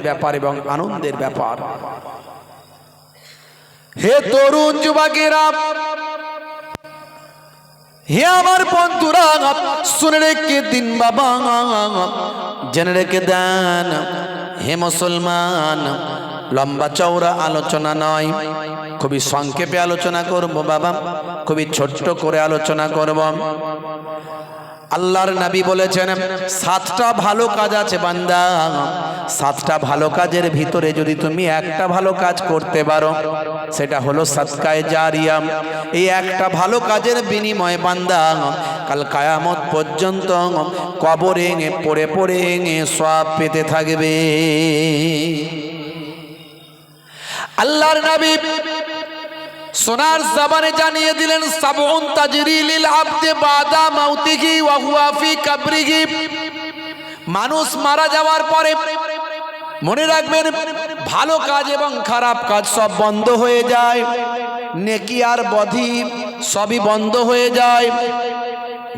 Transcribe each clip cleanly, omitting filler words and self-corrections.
ব্যাপার এবং আনন্দের ব্যাপার। হে তরুণ যুবকেরা, হে আমার বন্ধুরা, শুনে রেখে দিন বাবা, জেনে রেখে দেন। হে মুসলমান, লম্বা চওড়া আলোচনা নয়, খুবই সংক্ষেপে আলোচনা করব বাবা, খুবই ছোট্ট করে আলোচনা করব। আল্লাহর নবী বলেছেন 7টা ভালো কাজ আছে বান্দা, 7টা ভালো কাজের ভিতরে যদি তুমি একটা ভালো কাজ করতে পারো, সেটা হলো সাদকায়ে জারিয়া। এই একটা ভালো কাজের বিনিময়ে বান্দা কাল কিয়ামত পর্যন্ত কবরে পড়ে পড়ে সওয়াব পেতে থাকবে। আল্লাহর নবী সোনার জবানে জানিয়ে দিলেন, সাবউন তাজরি লিল আবদি বাদা মাউতিহি ওয়া হুয়া ফি কবরিহি। মানুষ মারা যাওয়ার পরে মনে রাখবেন, ভালো কাজ এবং খারাপ কাজ সব বন্ধ হয়ে যায়, নেকি আর বদি সবই বন্ধ হয়ে যায়,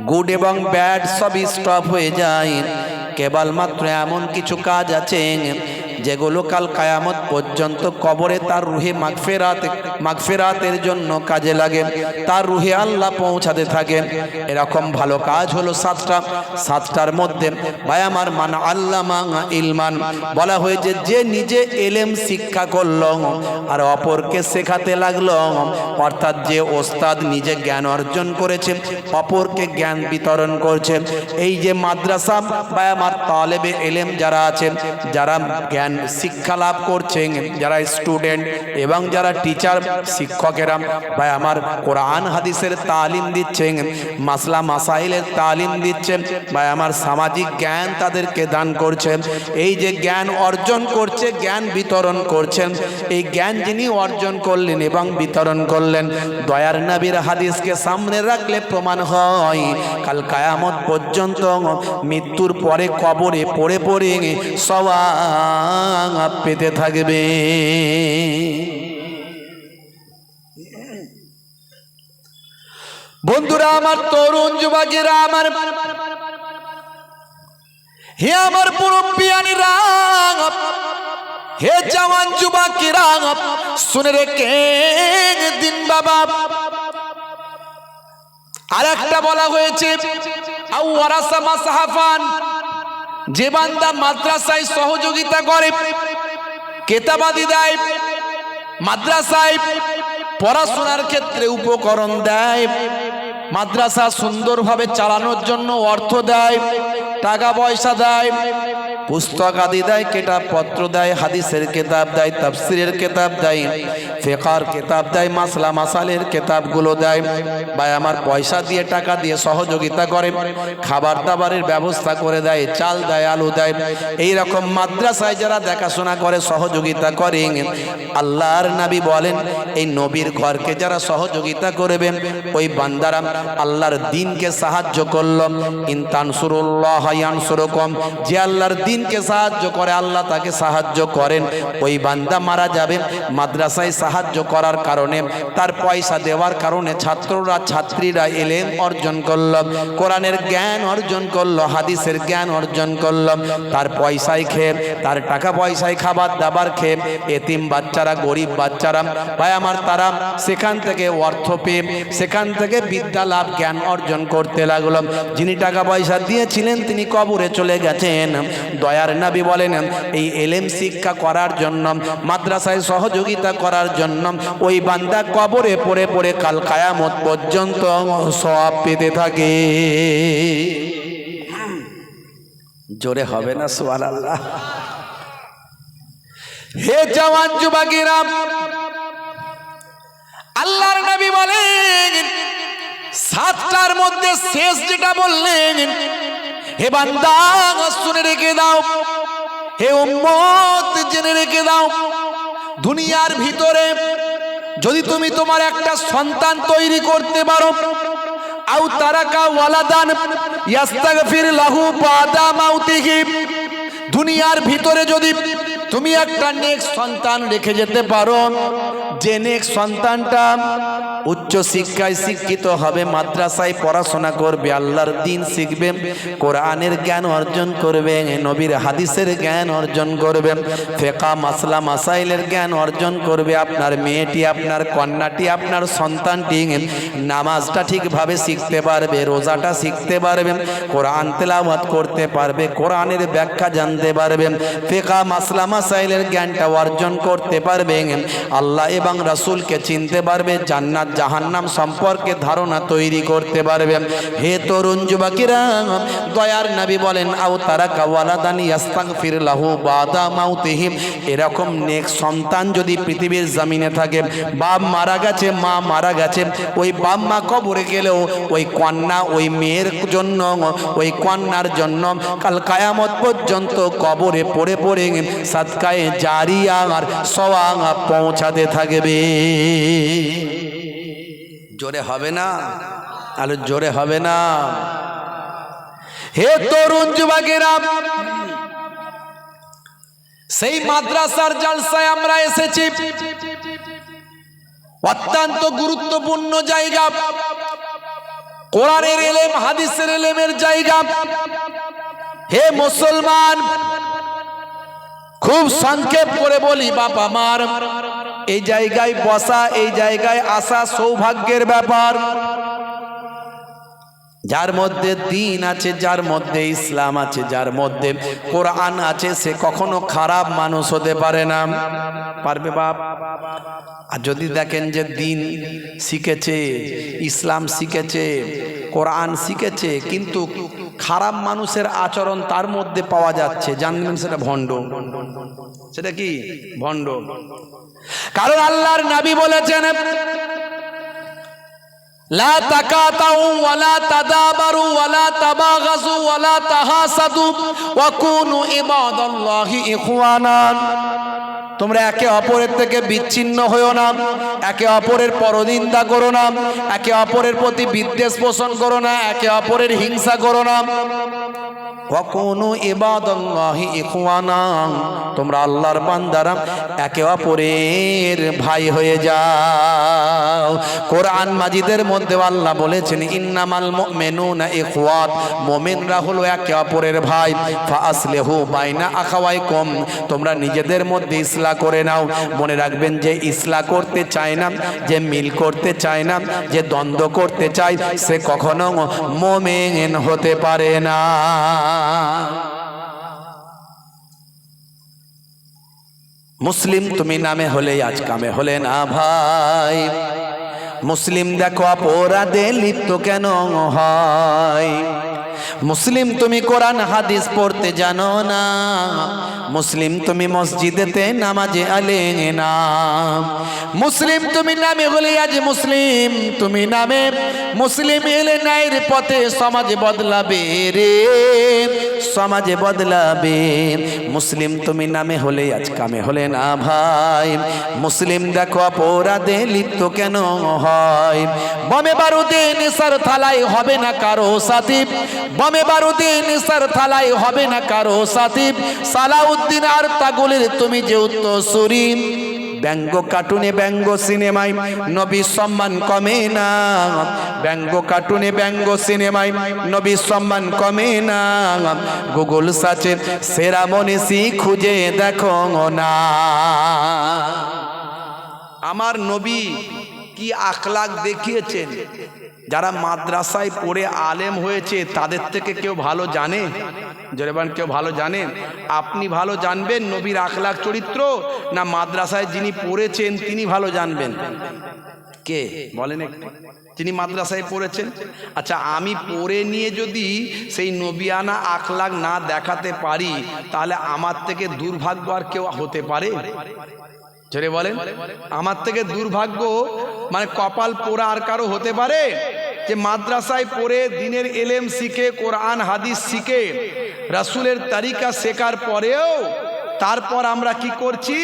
গুড এবং ব্যাড সবই স্টপ হয়ে যায়। কেবলমাত্র এমন কিছু কাজ আছে যেগুলো কাল কিয়ামত পর্যন্ত কবরে তার রুহে মাগফিরাতের জন্য কাজে লাগে, তার রুহে আল্লাহ পৌঁছাতে থাকে। এরকম ভালো কাজ হলো 7টা। 7টার মধ্যে ভাই আমার, মান আল্লামা ইলমান, বলা হয়েছে যে নিজে এলেম শিক্ষা করলো আর অপরকে শেখাতে লাগলো, অর্থাৎ যে ওস্তাদ নিজে জ্ঞান অর্জন করেছে অপরকে জ্ঞান বিতরণ করছে। এই যে মাদ্রাসা ভাই আমার, তালেবে এলেম যারা আছেন, যারা জ্ঞান শিক্ষা লাভ করছেন, যারা স্টুডেন্ট এবং যারা টিচার শিক্ষকেরা ভাই আমার কোরআন হাদিসের তালিম দিচ্ছেন, মাসলা মাসাইলের তালিম দিচ্ছেন ভাই আমার, সামাজিক জ্ঞান তাদেরকে দান করছেন। এই যে জ্ঞান অর্জন করছে, জ্ঞান বিতরণ করছেন, এই জ্ঞান যিনি অর্জন করলেন এবং বিতরণ করলেন, দয়ার নবীর হাদিসকে সামনে রাখলে প্রমাণ হয় কাল কিয়ামত পর্যন্ত মৃত্যুর পরে কবরে পড়ে পড়ে সওয়াব পেতে থাকবে। বন্ধুরা আমার, তরুণ যুবকেরা আমার, হে আমার মুরব্বিয়ানিরা, হে জওয়ান যুবকেরা, শুনে রেখে দিন বাবা। আর একটা বলা হয়েছে আও ওয়ারাসা মাসহাফান, যে বান্দা মাদ্রাসায় সহযোগিতা করে, কেতাবাদি দেয়, মাদ্রাসায় পড়াশোনার ক্ষেত্রে উপকরণ দেয়, মাদ্রাসা সুন্দরভাবে চালানোর জন্য অর্থ দেয়, টাকা পয়সা দেয়, পুস্তক আদি দেয়, কিতাবপত্র দেয়, হাদিসের কিতাব দেয়, তাফসিরের কিতাব দেয়, ফিকহের কিতাব দেয়, মাসলা মাসাইলের কিতাবগুলো দেয় ভাই আমার, পয়সা দিয়ে টাকা দিয়ে সহযোগিতা করে, খাবার দাবারের ব্যবস্থা করে দেয়, চাল দেয়, আলু দেয়। এই রকম মাদ্রাসায় যারা দেখাশোনা করে, সহযোগিতা করে, আল্লাহর নবী বলেন এই নবীর ঘরকে যারা সহযোগিতা করবেন, ওই বান্দারা আল্লাহর দ্বীনকে সাহায্য করলো। ইন তানসুরুল্লাহ ইয়ানসুরুকুম, যে আল্লাহর দ্বীনকে সাহায্য করে আল্লাহ তাকে সাহায্য করেন। ওই বান্দা মারা যাবে মাদ্রাসায় সাহায্য করার কারণে, তার পয়সা দেওয়ার কারণে ছাত্ররা ছাত্রীরা ইলম অর্জন করল, কোরআনের জ্ঞান অর্জন করল, হাদিসের জ্ঞান অর্জন করল, তার পয়সায় খেয়ে, তার টাকা পয়সায় খাবার দাবার খেয়ে এতিম বাচ্চারা, গরিব বাচ্চারা ভাই আমার, তারা সেখান থেকে অর্থ পেয়ে সেখান থেকে বিদ্যা লাভ, জ্ঞান অর্জন করতে লাগলো। যিনি টাকা পয়সা দিয়েছিলেন তিনি কবরে চলে গেছেন। দয়ার নবী বলেন এই এলেম শিক্ষা করার জন্য, মাদ্রাসায় সহযোগিতা করার জন্য ওই বান্দা কবরে পড়ে পড়ে কাল কিয়ামত পর্যন্ত সওয়াব পেতে থাকে। জোরে হবে না সুবহানাল্লাহ? হে জওয়ান যুবকেরা, আল্লাহর নবী বলেন 7টার মধ্যে শেষ যেটা বললেন, হে বান্দা শুনে রেখে দাও, হে উম্মত জেনে রেখে দাও, দুনিয়ার ভিতরে যদি তুমি তোমার একটা সন্তান তৈরি করতে পারো, আও তারাকা ওয়ালাদান ইয়াস্তাগফির লাহু বাদা মাউতিহি, দুনিয়ার ভিতরে যদি তুমি একটা নেক সন্তান রেখে যেতে পারো, যে নেক সন্তানটা উচ্চ শিক্ষায় শিক্ষিত হবে, মাদ্রাসায় পড়াশোনা করবে, আল্লাহর দ্বীন শিখবে, কোরআনের জ্ঞান অর্জন করবে, নবীর হাদিসের জ্ঞান অর্জন করবে, ফিকহ মাসলা মাসাইলের জ্ঞান অর্জন করবে। আপনার মেয়েটি, আপনার কন্যাটি, আপনার সন্তানটি নামাজটা ঠিকভাবে শিখতে পারবে, রোজাটা শিখতে পারবে, কোরআন তেলাওয়াত করতে পারবে, কোরআনের ব্যাখ্যা জানতে পারবে, ফিকহ মাসলা মাসাইলের জ্ঞানটা অর্জন করতে পারবে, আল্লাহ এবং রাসূলকে চিনতে পারবে, জান্নাত জাহান্নাম সম্পর্কে ধারণা তৈরি করতে পারবে। হে তরুণ যুবকেরা, দয়ার নবী বলেন আও তারাকা ওয়ালাদান ইস্তাগফির লাহু বাদা মাউতিহি, এরকম নেক সন্তান যদি পৃথিবীর জমিনে থাকে, বাপ মারা গেছে, মা মারা গেছে, ওই বাপ মা কবরে গেলেও ওই কন্যা, ওই মেয়ের জন্য, ওই কন্যার জন্য কাল কিয়ামত পর্যন্ত কবরে পড়ে পড়ে সাদকায়ে জারিয়া আর সওয়াব পৌঁছাতে থাকবে। জোরে হবে না? আলো জোরে হবে না? হে তরুণ যুবকেরা, সেই মাদ্রাসার জলসায় আমরা এসেছি, অত্যন্ত গুরুত্বপূর্ণ জায়গা, কোরআনের ইলম হাদিসের ইলমের জায়গা। হে মুসলমান, খুব সংক্ষেপ করে বলি বাপ আমার, এই জায়গায় বসা, এই জায়গায় আসা সৌভাগ্যের ব্যাপার। যার মধ্যে দ্বীন আছে, যার মধ্যে ইসলাম আছে, যার মধ্যে কোরআন আছে, সে কখনো খারাপ মানুষ হতে পারে না। পারবে বাপ? আর যদি দেখেন যে দ্বীন শিখেছে, ইসলাম শিখেছে, কোরআন শিখেছে, কিন্তু খারাপ মানুষের আচরণ তার মধ্যে পাওয়া যাচ্ছে, জানবেন সেটা ভণ্ড। সেটা কি? ভণ্ড। কারণ আল্লাহর নবী বলেছেন লা তাকাতাউ ওয়ালা তাদাবারু ওয়ালা তাবাগাজু ওয়ালা তাহাসাদু ওয়া কুনু ইবাদাল্লাহি ইখওয়ানা। তোমরা একে অপরের থেকে বিচ্ছিন্ন হইও না, একে অপরের পরনিন্দা করো না, একে অপরের প্রতি বিদ্বেষ পোষণ করো না, একে অপরের হিংসা করো না। ওয়াকুনু ইবাদাল্লাহি ইখওয়ানা, তোমরা আল্লাহর বান্দারা একে অপরের ভাই হয়ে যাও। কোরআন মাজিদের মধ্যে আল্লাহ বলেছেন ইন্নামাল মুমিনুনা ইখওয়াত, মুমিনরা হলো একে অপরের ভাই। ফাআসলিহু বাইনা আখাওয়াইকুম, তোমরা নিজেদের মধ্যে ইসলাহ করে নাও। মনে রাখবেন, যে ইসলাহ করতে চায় না, যে মিল করতে চায় না, যে দ্বন্দ্ব করতে চায়, সে কখনো মুমিন হতে পারে না। মুসলিম তুমি নামে হলে আজ কামে হলে না ভাই। মুসলিম দেখো অপরাধে লিপ্ত কেন হয়। মুসলিম তুমি কোরআন হাদিস পড়তে জানো না। মুসলিম তুমি মসজিদেতে নামাজে আলে না। মুসলিম তুমি নামে হলে আজ মুসলিম তুমি নামে মুসলিম এলে নাইর পথে সমাজ বদলাবে রে, সমাজে বদলাবে। মুসলিম তুমি নামে হলে আজ কামে হলে না ভাই। মুসলিম দেখো অপরাধে লিপ্ত কেন হয়। বমে বারুদে নেশার থালায় হবে না কারো সাথী, বমে বারুদে নেশার থালায় হবে না কারো সাথী। সালাউদ্দিন আর তাগুলের তুমি যে উত্তরসূরি। ব্যঙ্গ কার্টুনে ব্যঙ্গ সিনেমায় নবীর সম্মান কমে না। ব্যঙ্গ কার্টুনে ব্যঙ্গ সিনেমায় নবীর সম্মান কমে না। গুগল সার্চে সেরা মনীষী খুঁজে দেখো না। আমার নবী কি আখলাক দেখিয়েছেন। যারা মাদ্রাসায় পড়ে আলেম হয়েছে তাদের থেকে কেউ ভালো জানে? জোরেবান কেউ ভালো জানে? আপনি ভালো জানবেন নবীর আখলাক চরিত্র, না মাদ্রাসায় যিনি পড়েছেন তিনি ভালো জানবেন? কে বলেন একটু, যিনি মাদ্রাসায় পড়েছেন। আচ্ছা, আমি পড়ে নিয়ে যদি সেই নবিয়ানা আখলাক না দেখাতে পারি, তাহলে আমার থেকে দুর্ভাগ্য আর কেউ হতে পারে? জোরে বলেন, আমার থেকে দুর্ভাগ্য মানে কপাল পোড়া আর কারো হতে পারে? যে মাদ্রাসায় পড়ে দিনের এলেম শিখে, কোরআন হাদিস শিখে, রাসূলের তরিকা শেখার পরেও তারপর আমরা কি করছি?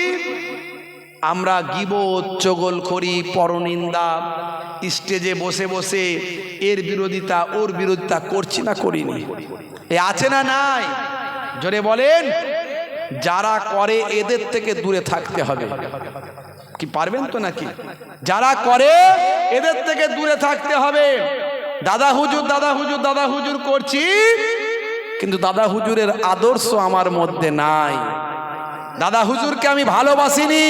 আমরা গীবত, চগলখড়ি, পরনিন্দা, স্টেজে বসে বসে এর বিরোধিতা ওর বিরোধিতা করছি না করিনি? এ আছে না নাই? জোরে বলেন। যারা করে এদের থেকে দূরে থাকতে হবে। কি পারবেন তো নাকি? যারা করে এদের থেকে দূরে থাকতে হবে। দাদা হুজুর দাদা হুজুর দাদা হুজুর করছি, কিন্তু দাদা হুজুরের আদর্শ আমার মধ্যে নাই। দাদা হুজুরকে আমি ভালোবাসিনি,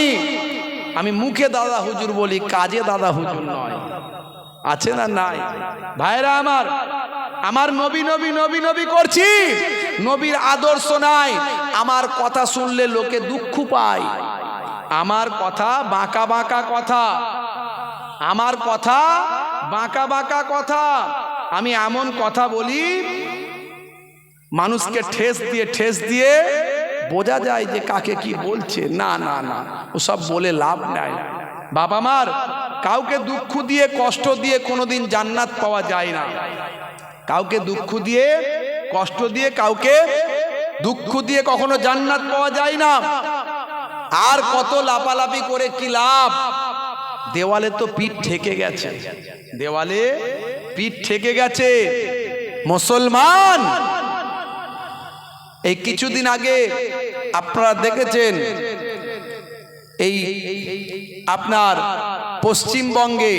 আমি মুখে দাদা হুজুর বলি, কাজে দাদা হুজুর নয়। আছে না নাই? ভাইরা আমার, আমার নবী নবী নবী নবী করছি, নবীর আদর্শ নাই। আমার কথা শুনলে লোকে দুঃখ পায়, আমার কথা বাঁকা বাঁকা কথা, আমার কথা বাঁকা বাঁকা কথা। আমি এমন কথা বলি মানুষকে ঠেস দিয়ে বোঝা যায় যে কাকে কি বলছে। না না না, ওসব বলে লাভ নাই। বাবা মার কাউকে দুঃখ দিয়ে কষ্ট দিয়ে কোনোদিন জান্নাত পাওয়া যায় না। কাউকে দুঃখ দিয়ে কষ্ট দিয়ে কাউকে দুঃখ দিয়ে কখনো জান্নাত পাওয়া যায় না। আর কত লাপালাপি করে কি লাভ? দেওয়ালে তো পিঠ ঠেকে গেছে, দেওয়ালে পিঠ ঠেকে গেছে। মুসলমান, এই কিছুদিন আগে আপনারা দেখেছেন এই আপনার পশ্চিমবঙ্গে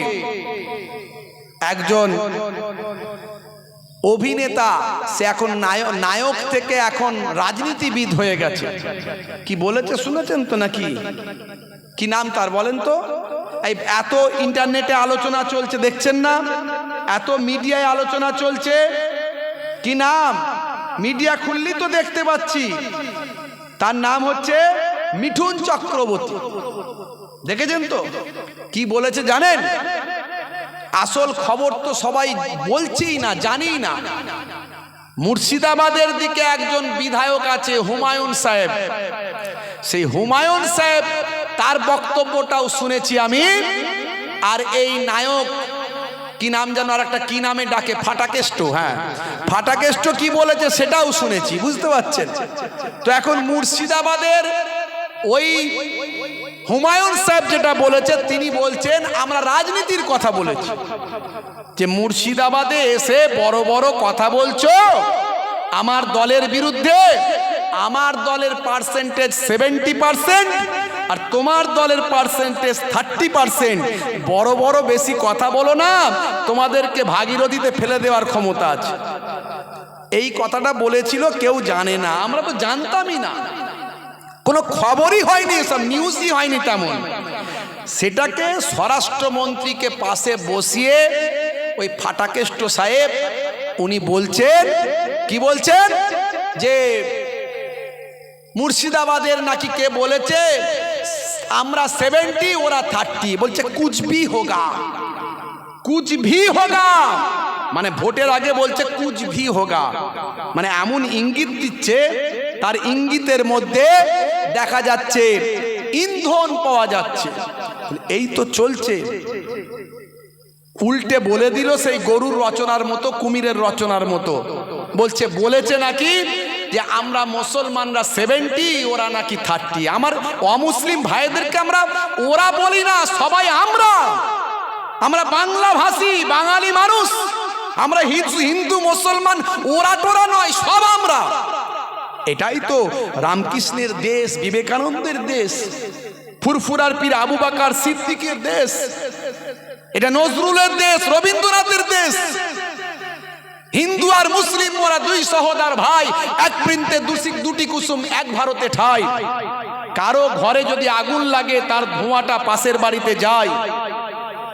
একজন অভিনেতা, সে এখন নায়ক থেকে এখন রাজনীতিবিদ হয়ে গেছে। কি বলেছে শুনেছেন তো নাকি? কি নাম তার বলেন তো? এই এত ইন্টারনেটে আলোচনা চলছে, দেখছেন না? এত মিডিয়ায় আলোচনা চলছে। কি নাম? মিডিয়া খুললি তো দেখতে পাচ্ছি। তার নাম হচ্ছে মিঠুন চক্রবর্তী। দেখেছেন তো কি বলেছে জানেন? আসল খবর তো সবাই বলছেই না, জানি না। মুর্শিদাবাদের দিকে একজন বিধায়ক আছে হুমায়ুন সাহেব, সেই হুমায়ুন সাহেব তার বক্তব্যটাও শুনেছি আমি। আর এই নায়ক কি নাম জানো, আর একটা কি নামে ডাকে, ফাটাকেষ্ট, হ্যাঁ ফাটাকেষ্ট কি বলেছে সেটাও শুনেছি, বুঝতে পারছেন তো? এখন মুর্শিদাবাদের ওই হুমায়ুন সাহেব যেটা বলেছে, তিনি বলছেন আমরা রাজনীতির কথা বলেছি, যে মুর্শিদাবাদে এসে বড় বড় কথা বলছো আমার দলের বিরুদ্ধে। আমার দলের পার্সেন্টেজ 70% আর তোমার দলের পার্সেন্টেজ 30%। বড় বড় বেশি কথা বলো না, তোমাদেরকে ভাগীরথীতে ফেলে দেওয়ার ক্ষমতা আছে। এই কথাটা বলেছিল, কেউ জানে না, আমরা তো জানতামই না, কোনো খবরই হয়নি, সব নিউজই হয়নি তেমন। সেটাকে স্বরাষ্ট্রমন্ত্রীকে পাশে বসিয়ে ওই ফাটাকেষ্ট সাহেব উনি বলছেন, কি বলছেন, যে মুর্শিদাবাদের নাকি কে বলেছে আমরা 70 ওরা 30, বলছে কুছ ভি হোগা, কুছ ভি হোগা, মানে ভোটের আগে বলছে কুছ ভি হোগা, মানে এমন ইঙ্গিত দিচ্ছে, তার ইঙ্গিতের মধ্যে দেখা যাচ্ছে ইন্ধন পাওয়া যাচ্ছে। এই তো চলছে। উল্টে বলে দিল সেই গরুর রচনার মতো, কুমিরের রচনার মতো, বলছে বলেছে নাকি যে আমরা মুসলমানরা 70 ওরা নাকি 30। আমার অমুসলিম ভাইদেরকে আমরা ওরা বলি না, সবাই আমরা বাংলা ভাষী বাঙালি মানুষ, আমরা হিন্দু মুসলমান ওরা টোরা নয়, সব আমরা। এটাই তো রামকৃষ্ণের দেশ, বিবেকানন্দের দেশ, ফুরফুরার পীর আবু বকর সিদ্দিকের দেশ, এটা নজরুলের দেশ, রবীন্দ্রনাথের দেশ। হিন্দু আর মুসলিম ওরা দুই সহোদর ভাই, এক বৃন্তে দুটি কুসুম, এক ভারতে ঠাই। কারো ঘরে যদি আগুন লাগে তার ধোঁয়াটা পাশের বাড়িতে যায়।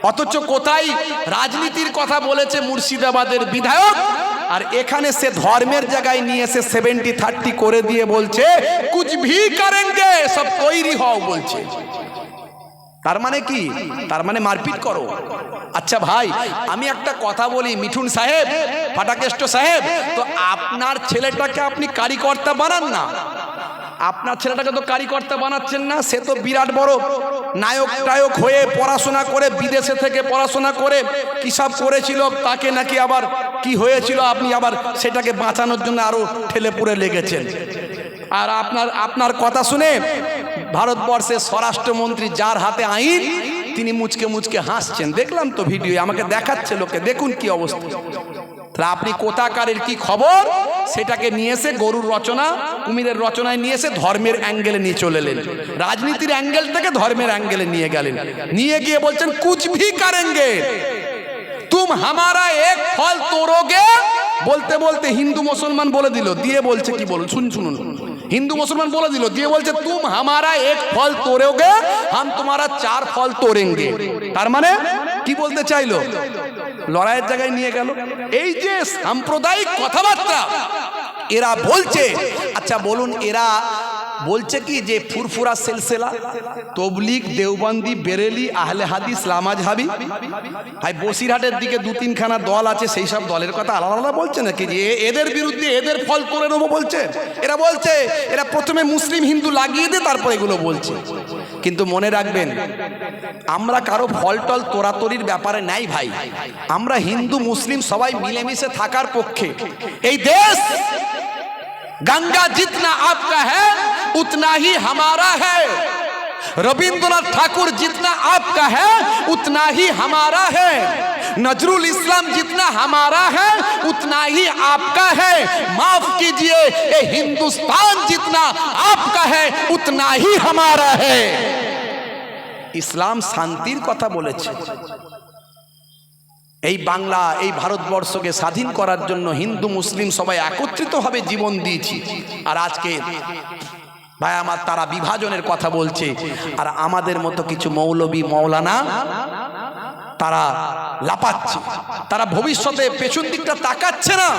অথচ কোথায় রাজনীতির কথা বলেছে মুর্শিদাবাদের বিধায়ক, আর এখানে সে ধর্মের জায়গায় নিয়ে এসে 70-30 করে দিয়ে বলছে কুছ ভি করেঙ্গে, সব তৈরি হও বলছে। তার মানে কি? তার মানে মারপিট করো। আচ্ছা ভাই, আমি একটা কথা বলি, মিঠুন সাহেব, ফাটাকেষ্ট সাহেব, তো আপনার ছেলেটাকে আপনি কারিকর্তা বানান না। আপনার ছেলেটাকে তো কারিকর্তা বানাচ্ছেন না, সে তো বিরাট বড় নায়ক টায়ক হয়ে পড়াশোনা করে, বিদেশে থেকে পড়াশোনা করে কি সব করেছিল, তাকে নাকি আবার কি হয়েছিল, আপনি আবার সেটাকে বাঁচানোর জন্য আরো ঠেলে পুরে লেগেছেন। আর আপনার কথা শুনে ভারতবর্ষের স্বরাষ্ট্রমন্ত্রী, যার হাতে আইন, তিনি মুচকে মুচকে হাসছেন। দেখলাম তো ভিডিও, আমাকে দেখাচ্ছে লোকে, দেখুন কি অবস্থা। তাহলে আপনি কোথাকারের কি খবর সেটাকে নিয়ে এসে গরুর রচনা কুমিরের রচনায় নিয়ে এসে ধর্মের অ্যাঙ্গেলে নিয়ে চলে এলেন, রাজনীতির অ্যাঙ্গেল থেকে ধর্মের অ্যাঙ্গেলে নিয়ে গেলেন, নিয়ে গিয়ে বলছেন কুছ ভি করেঙ্গে তুম হামারা এক ফল তোড়োগে। বলতে বলতে হিন্দু মুসলমান বলে দিল, দিয়ে বলছে কি বলুন শুনুন, হিন্দু মুসলমান বলে দিল, দিয়ে বলছে তুম হামারা এক ফল তোড়োগে হাম তোমারা 4 ফল তোড়েঙ্গে। তার মানে কি বলতে চাইলো? লড়াইয়ের জায়গায় নিয়ে গেল। এই যে সাম্প্রদায়িক কথাবার্তা এরা বলছে, আচ্ছা বলুন এরা বলছে কি যে ফুরফুরা সিলসিলা তবলিগ দেওবন্দি বেরেলি আহলে হাদিস লামাজহাবি, ভাই বসিরহাটের দিকে 2-3 খানা দল আছে, সেই সব দলের কথা আলাদা আলাদা বলছে নাকি যে এদের বিরুদ্ধে এদের ফল করে নেবো বলছে? এরা বলছে এরা প্রথমে মুসলিম হিন্দু লাগিয়ে দিয়ে তারপর এগুলো বলছে। কিন্তু মনে রাখবেন আমরা কারো ফল টল তোরাতরির ব্যাপারে নাই ভাই, আমরা হিন্দু মুসলিম সবাই মিলেমিশে থাকার পক্ষে। এই দেশ गंगा जितना आपका है उतना ही हमारा है, रविंद्रनाथ ठाकुर जितना आपका है उतना ही हमारा है, नजरुल इस्लाम जितना हमारा है उतना ही आपका है, माफ कीजिए ये हिंदुस्तान जितना आपका है उतना ही हमारा है। इस्लाम शांतिर कथा बोलेছে। এই বাংলা এই ভারতবর্ষকে স্বাধীন করার জন্য হিন্দু মুসলিম সবাই একত্রিতভাবে জীবন দিয়েছি, আর আজকে ভাই আমার তারা বিভাজনের কথা বলছে। আর আমাদের মতো কিছু মৌলবী মৌলানা তারা লাপাচ্ছে, তারা ভবিষ্যতে পেছন দিকটা তাকাচ্ছে না।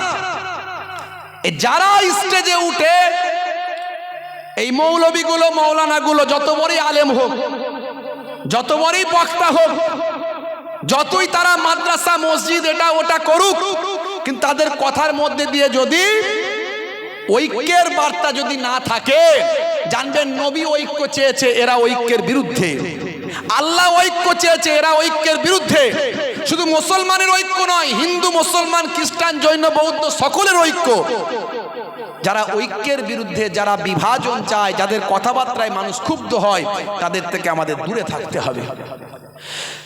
যারা স্টেজে উঠে এই মৌলবীগুলো মৌলানাগুলো যত বড়ই আলেম হোক, যত বড়ই বক্তা হোক, যতই তারা মাদ্রাসা মসজিদ এটা ওটা করুক, কিন্তু তাদের কথার মধ্যে দিয়ে যদি ঐক্যের বার্তা যদি না থাকে, জানবেন নবী ঐক্য চেয়েছে এরা ঐক্যের বিরুদ্ধে, আল্লাহ ঐক্য চেয়েছে এরা ঐক্যের বিরুদ্ধে। শুধু মুসলমানের ঐক্য নয়, হিন্দু মুসলমান খ্রিস্টান জৈন বৌদ্ধ সকলের ঐক্য। যারা ঐক্যের বিরুদ্ধে, যারা বিভাজন চায়, যাদের কথাবার্তায় মানুষ ক্ষুব্ধ হয়, তাদের থেকে আমাদের দূরে থাকতে হবে।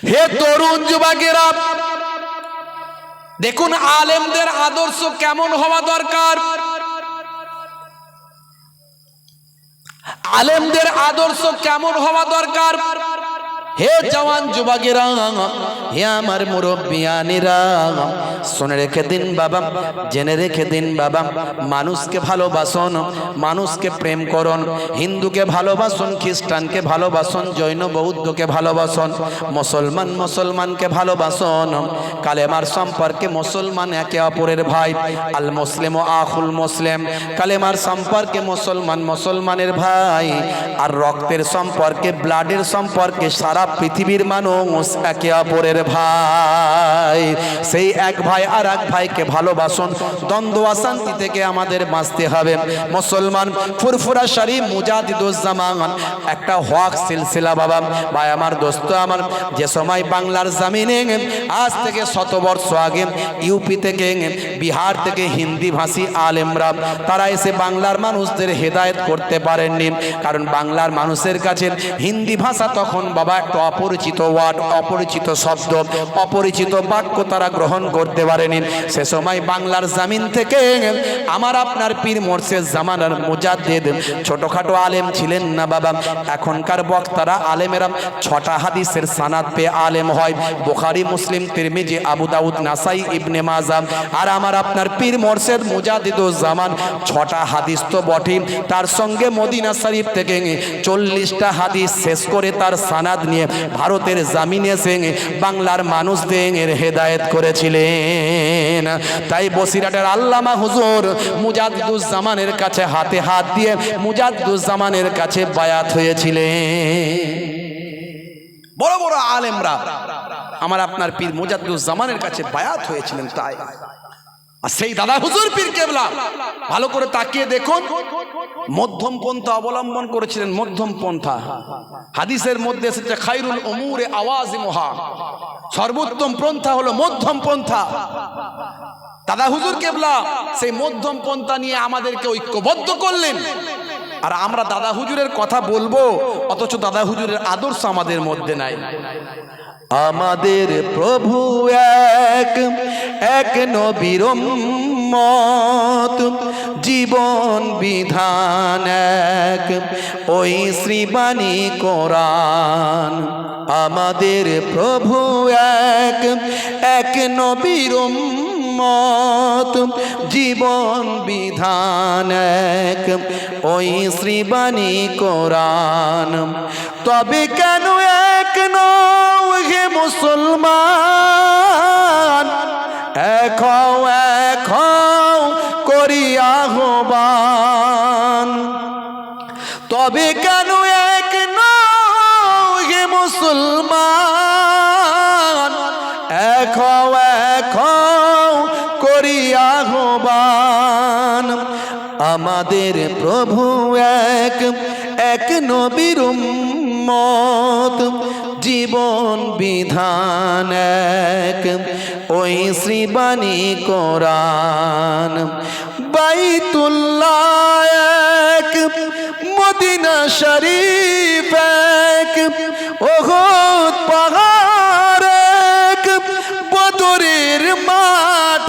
হে তরুণ যুবকেরা, দেখুন আলেমদের আদর্শ কেমন হওয়া দরকার। আলেমদের আদর্শ কেমন হওয়া দরকার। হে জওয়ান যুবকেরা, হে আমার মুরব্বিয়ানেরা, শুনে রেখে দিন বাবা, জেনে রেখে দিন বাবা, মানুষকে ভালোবাসুন, মানুষকে প্রেম করুন, হিন্দুকে ভালোবাসুন, খ্রিস্টানকে ভালোবাসুন, জৈন বৌদ্ধকে ভালোবাসুন, মুসলমানকে ভালোবাসুন। কালেমার সম্পর্কে মুসলমান একে অপরের ভাই, আল মুসলিম ও আখুল মুসলিম। কালেমার সম্পর্কে মুসলমানের ভাই, আর রক্তের সম্পর্কে, ব্লাডের সম্পর্কে সারা পৃথিবীর মানুষ একে অপরের ভাই। সেই এক ভাই আর এক ভাইকে ভালোবাসুন, দ্বন্দ্ব অশান্তি থেকে আমাদের বাঁচতে হবে। মুসলমান ফুরফুরা শরীফ মুজাদ্দিদুজ্জামান একটা হক সিলসিলা বাবা। ভাই আমার দোস্ত আমার, যে সময় বাংলার জমিনে আজ থেকে 100 বর্ষ আগে ইউপি থেকে বিহার থেকে হিন্দি ভাষী আলেমরা তারা এসে বাংলার মানুষদের হেদায়েত করতে পারেননি, কারণ বাংলার মানুষের কাছে হিন্দি ভাষা তখন বাবা একটা অপরিচিত ওয়ার্ড, অপরিচিত শব্দ, অপরিচিত বাক্য তারা গ্রহণ করতে পারেনি। সে সময় বাংলার জমিন থেকে আমার আপনার পীর মোর্শেদ জামানার মুজাদ্দিদ ছোটখাটো আলেম ছিলেন না বাবা। এখনকার বক্তারা আলেমেরা 6টা হাদিসের সানাদ পেয়ে আলেম হয়, বুখারী মুসলিম তিরমিজি আবু দাউদ নাসাই ইবনে মাজাহ। আর আমার আপনার পীর মোর্শেদ মুজাদ্দিদুজ্জামান 6টা হাদিস তো বটে, তার সঙ্গে মদিনা শরীফ থেকে 40টা হাদিস শেষ করে তার সানাদ নিয়ে ভারতের জামিনে এসে বাংলার মানুষদের হেদায়েত করেছিলেন। তাই বসিরহাটের আল্লামা হুজুর মুজাদ্দিদুজ্জামানের কাছে হাতে হাত দিয়ে মুজাদ্দিদুজ্জামানের কাছে বায়াত হয়েছিলেন। বড় বড় আলেমরা আমার আপনার পীর মুজাদ্দিদুজ্জামানের কাছে বায়াত হয়েছিলেন। তাই আর সেই দাদা হুজুর পীর কেবলা ভালো করে তাকিয়ে দেখুন, মধ্যম পন্থা অবলম্বন করেছিলেন। মধ্যম পন্থা হাদিসের মধ্যে এসেছে খায়রুল উমুরে আওয়াজিমুহা, সর্বোত্তম পন্থা হলো মধ্যম পন্থা। দাদা হুজুর কেবলা সেই মধ্যম পন্থা নিয়ে আমাদেরকে ঐক্যবদ্ধ করলেন। আর আমরা দাদা হুজুরের কথা বলবো, অথচ দাদা হুজুরের আদর্শ আমাদের মধ্যে নাই। আমাদের প্রভু এক, এক নবীর উম্মত, জীবন বিধান এক, ওই শ্রীবাণী কোরআন। আমাদের প্রভু এক, এক নবীর উম্মত, জীবন বিধান এক, ওই শ্রীবাণী কোরআন। তবে কেন এক নও হে মুসলমান, এক হও এক হও করি আহ্বান। তবে কেন এক নও হে মুসলমান, এক হও এক হও করি আহ্বান। আমাদের প্রভু এক, এক নবীর উম্মত, জীবন বিধান এক, ওই শ্রীবাণী কোরআন। বাইতুল্লাহ এক, মদিনা শরীফ এক, উহুদ পাহাড় এক, বদরের মাঠ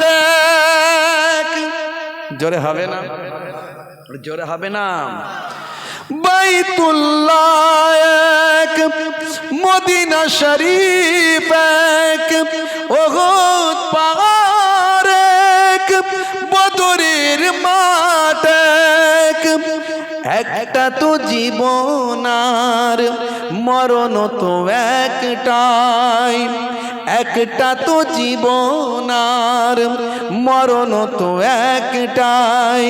এক। জোরে হবে না? জোরে হবে না? বাইতুল্লাহ এক, মদিনা শরীফ এক, উহুদ পাহাড় এক, বদরের মাঠ এক। একটা তো জীবন আর মরণ তো একটাই, একটা তো জীবন আর মরণ তো একটাই।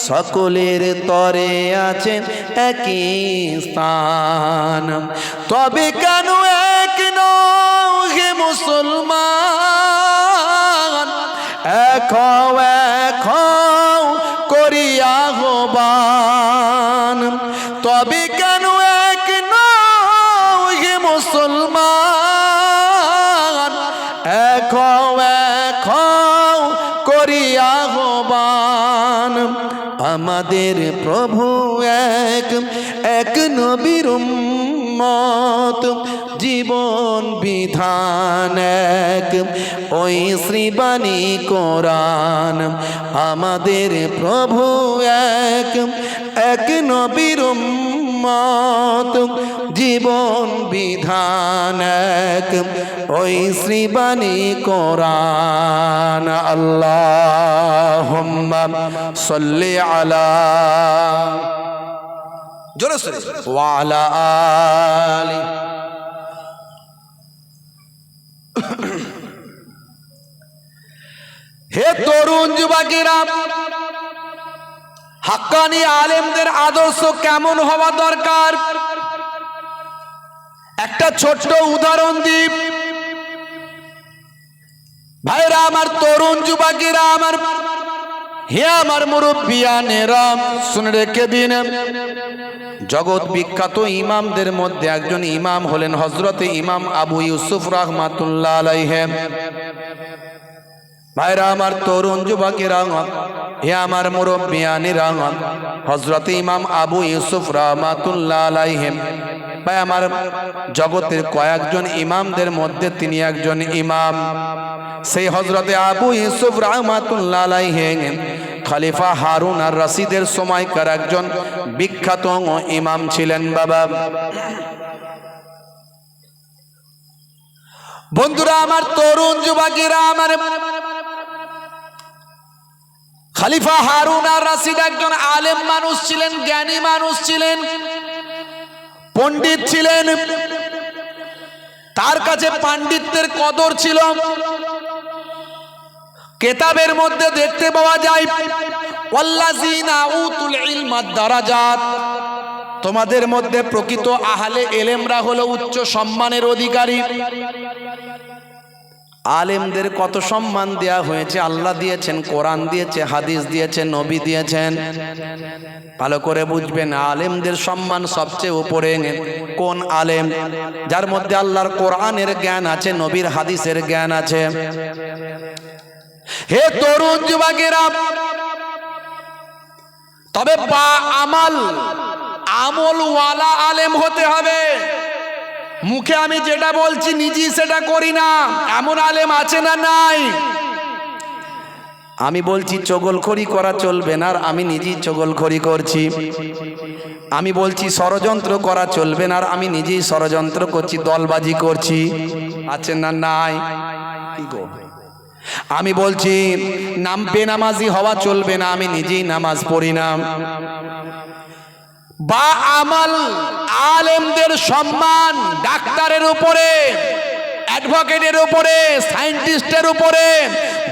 সকলের তরে আছে একই স্থান। তবে কেন এক নও হে মুসলমান, এক হও এক হও করি আহ্বান। তবে কেন এক নও হে মুসলমান, এক হও এক হও করি আহ্বান। আমাদের প্রভু এক, এক নবীর উম্মত, জীবন বিধান এক, ওই শ্রীবাণী কোরআন। আমাদের প্রভু এক, এক নবীর উম্মত, জীবন বিধান এক, ওই শ্রীবাণী কোরআন। আল্লাহুম্মা সাল্লি আলা জোরে সোরে ওয়া আলা আলি। হে তরুণ যুবকেরা, হাক্কানি আলেমদের আদর্শ কেমন হওয়া দরকার একটা ছোট্ট উদাহরণ দিই। ভাইরা আমার, তরুণ যুবকেরা আমার, হে আমার মুরব্বিয়ানেরা, শুনে রেখে দিন, জগৎ বিখ্যাত ইমামদের মধ্যে একজন ইমাম হলেন হযরতে ইমাম আবু ইউসুফ রাহমাতুল্লাহ আলাইহি। ভাইরা আমার, তরুণ যুবকেরা, হে আমার মুরব্বিয়ানেরা, হযরতে ইমাম আবু ইউসুফ রাহমাতুল্লাহ আলাইহি, ভাই আমার, জগতের কয়েকজন ইমামদের মধ্যে তিনি একজন ইমাম। সেই হযরতে আবু ইউসুফ রাহমাতুল্লাহ আলাইহি খলিফা হারুন আর রশিদের সময়কার একজন বিখ্যাত ইমাম ছিলেন। বাবা বন্ধুরা আমার, তরুণ যুবকেরা আমার, খলিফা হারুন আর রশিদ একজন আলেম মানুষ ছিলেন, জ্ঞানী মানুষ ছিলেন, পণ্ডিত ছিলেন। তার কাছে পাণ্ডিত্যের কদর ছিল। কিতাবের মধ্যে দেখতে পাওয়া যায়, ওয়াল্লাযিনা উতুল ইলমা দারাজাত, তোমাদের মধ্যে প্রকৃত আহলে ইলমরা হলো উচ্চ সম্মানের অধিকারী। আলেমদের কত সম্মান দেয়া হয়েছে, আল্লাহ দিয়েছেন, কোরআন দিয়েছে, হাদিস দিয়েছেন, নবী দিয়েছেন। ভালো করে বুঝবেন, আলেমদের সম্মান সবচেয়ে উপরে। কোন আলেম? যার মধ্যে আল্লাহর কোরআনের জ্ঞান আছে, নবীর হাদিসের জ্ঞান আছে। হে তরুণ যুবকেরা, তবে বা আমলওয়ালা আলেম হতে হবে। মুখে আমি যেটা বলছি নিজেই সেটা করি না, এমন আলেম আছে না নাই? আমি বলছি চগলখড়ি করা চলবে না, আর আমি নিজেই চগলখড়ি করছি। আমি বলছি ষড়যন্ত্র করা চলবে না, আর আমি নিজেই ষড়যন্ত্র করছি, দলবাজি করছি। আছে না নাই? কি গো? আমি বলছি বেনামাজি হওয়া চলবে না, আমি নিজেই নামাজ পড়ি না। বা আমাল আলেমদের সম্মান ডাক্তারের উপরে, অ্যাডভোকেটের উপরে, সায়েন্টিস্টের উপরে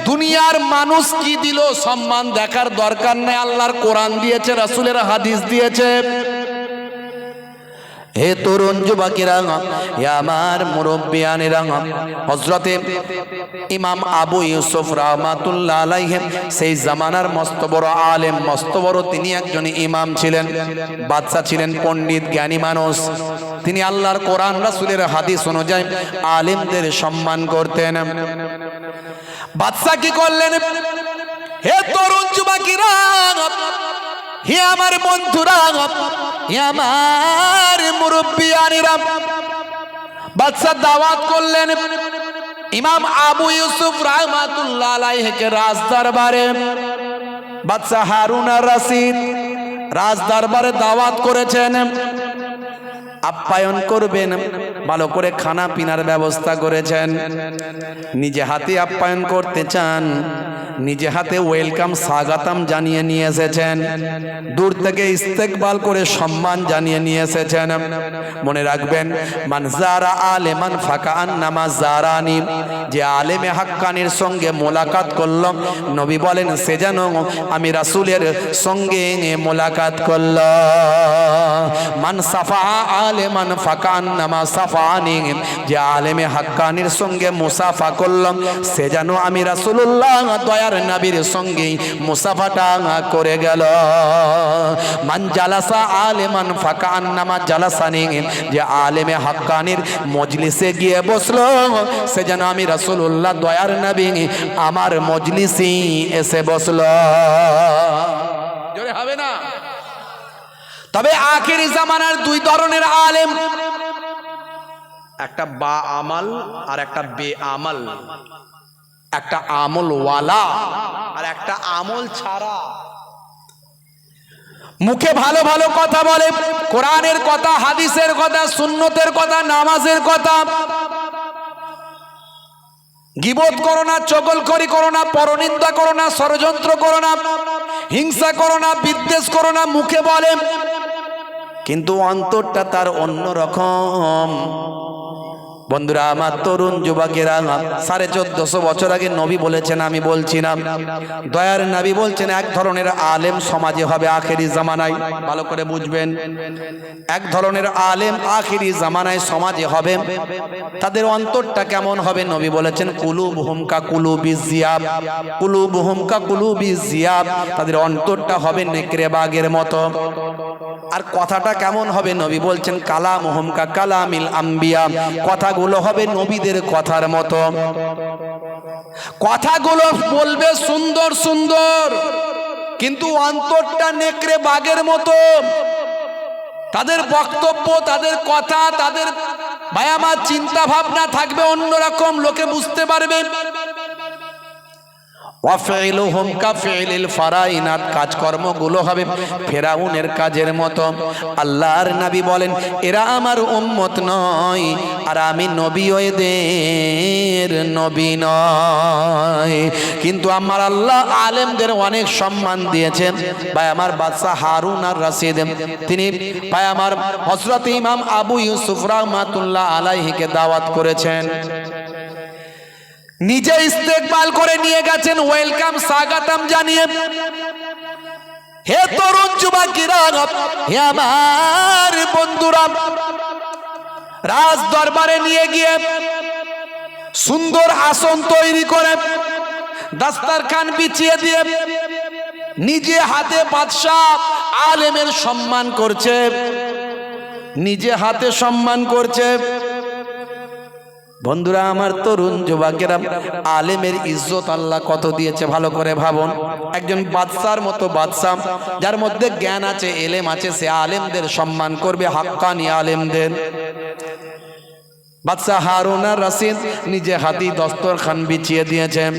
দুনিয়ার মানুষ কি দিল সম্মান দেখার দরকার নেই। আল্লাহর কোরআন দিয়েছে, রাসূলের হাদিস দিয়েছে। হে তরুণ যুবকেরা, হে আমার মুরব্বিয়ানেরা, হযরতে ইমাম আবু ইউসুফ রাহমাতুল্লাহ আলাইহি সেই জামানার মস্ত বড় আলেম, মস্ত বড় তিনি একজন ইমাম ছিলেন, বাদশা ছিলেন, পণ্ডিত জ্ঞানী মানুষ। তিনি আল্লাহর কোরআন রাসূলের হাদিস অনুযায়ী আলেমদের সম্মান করতেন। বাদশা কি করলেন? হে তরুণ যুবকেরা, হে আমার বন্ধুরা, হে আমার মুরব্বিয়ানেরা, বাদশা দাওয়াত করলেন ইমাম আবু ইউসুফ রাহমাতুল্লাহ আলাইহিকে রাজ দরবারে। বাদশা হারুন আর রশিদ রাজ দরবারে দাওয়াত করেছেন, আপ্যায়ন করবেন, ভালো করে খানা পিনার ব্যবস্থা করেছেন। নিজে হাতে আপ্যায়ন করতে চান, নিজে হাতে ওয়েলকাম স্বাগতম জানিয়ে নিয়ে এসেছেন, দূর থেকে ইস্তেকবাল করে সম্মান জানিয়ে নিয়ে এসেছেন। মনে রাখবেন, মান যারা আলেমান ফাকান্নামা যারানি, যে আলেমে হাক্কানির সঙ্গে মোলাকাত করল, নবী বলেন সে যেন আমি রাসূলের সঙ্গে মোলাকাত করল। মান সাফা আলেমান ফাকান্নামা সাফানি, যে আলেমে হাক্কানির সঙ্গে মুসাফা করলাম সে যেন আমি রাসূলুল্লাহ দয়ার নবীর সঙ্গে মুসাফাটা করে গেল। মান জালাসা আলেমান ফাকান্নামা জালাসানি, যে আলেমে হাক্কানির মজলিসে গিয়ে বসলো সে যেন আমি রাসূলুল্লাহ দয়ার নবী আমার মজলিসে এসে বসলো। জোরে হবে না? তবে আখেরি জামানার দুই ধরনের আলেম, একটা বা আমাল আর একটা বে আমাল, একটা আমল ওয়ালা আর একটা আমল ছাড়া। মুখে ভালো ভালো কথা বলে, কোরআনের কথা, হাদিসের কথা, সুন্নতের কথা, নামাজের কথা। গীবত করো না, চগলখড়ি করো না, পরনিন্দা করো না, ষড়যন্ত্র করো না, হিংসা করো না, বিদ্বেষ করো না, মুখে বলে কিন্তু অন্তরটা তার অন্যরকম। বন্ধুরা আমার, তরুণ যুবকেরা, 1450 বছর আগে নবী বলেছেন, আমি বলছি না, দয়ার নবী বলছেন এক ধরনের আলেম সমাজে হবে আখেরি জামানায়। ভালো করে বুঝবেন, এক ধরনের আলেম আখেরি জামানায় সমাজে হবে। তাদের অন্তরটা কেমন হবে? নবী বলেছেন কুলুবহুম কা কুলুবিজ জিয়াব, কুলুবহুম কা কুলুবিজ জিয়াব, তাদের অন্তরটা হবে নেকড়ে বাঘের মতো। আর কথাটা কেমন হবে? নবী বলছেন কালামুহুম কা কালামিল আম্বিয়া, কথাগুলো হবে নবীদের কথার মতো। কথাগুলো বলবে সুন্দর সুন্দর, কিন্তু অন্তরটা নেকড়ে বাঘের মতো। তাদের বক্তব্য, তাদের কথা, তাদের ভাই আমার চিন্তা ভাবনা থাকবে অন্যরকম, লোকে বুঝতে পারবে। ওয়াফিলুহুম কাফিলিল ফারাইনাত, কাজকর্মগুলো হবে ফেরাউনের কাজের মতো। আল্লাহর নবী বলেন এরা আমার উম্মত নয়, আর আমি নবীও এদের নবী নয়। কিন্তু আমার আল্লাহ আলেমদের অনেক সম্মান দিয়েছেন। ভাই আমার বাদশা হারুন আর রশিদ, তিনি ভাই আমার হযরত ইমাম আবু ইউসুফ রাহমাতুল্লাহ আলাইহিকে দাওয়াত করেছেন, নিজে ইস্তেকবাল করে নিয়ে গেছেন, ওয়েলকাম স্বাগতম জানিয়ে। হে তরুণ যুবকেরা, হে আমার বন্ধুরা, রাজ দরবারে নিয়ে গিয়ে সুন্দর আসন তৈরি করে দাস্তারখান বিছিয়ে দিয়ে নিজে হাতে বাদশা আলেমের সম্মান করছে, নিজে হাতে সম্মান করছে। বন্ধুরা আমার, তরুণ যুবকেরা, আলেমের ইজ্জত আল্লাহ কত দিয়েছে ভালো করে ভাবুন। একজন বাদশার মতো বাদশা, যার মধ্যে জ্ঞান আছে, এলেম আছে, সে আলেমদের সম্মান করবে, হাক্কানি আলেমদের। বাদশাহ হারুন আর রশিদ নিজে হাতে দস্তরখান বিছিয়ে দিয়েছেন।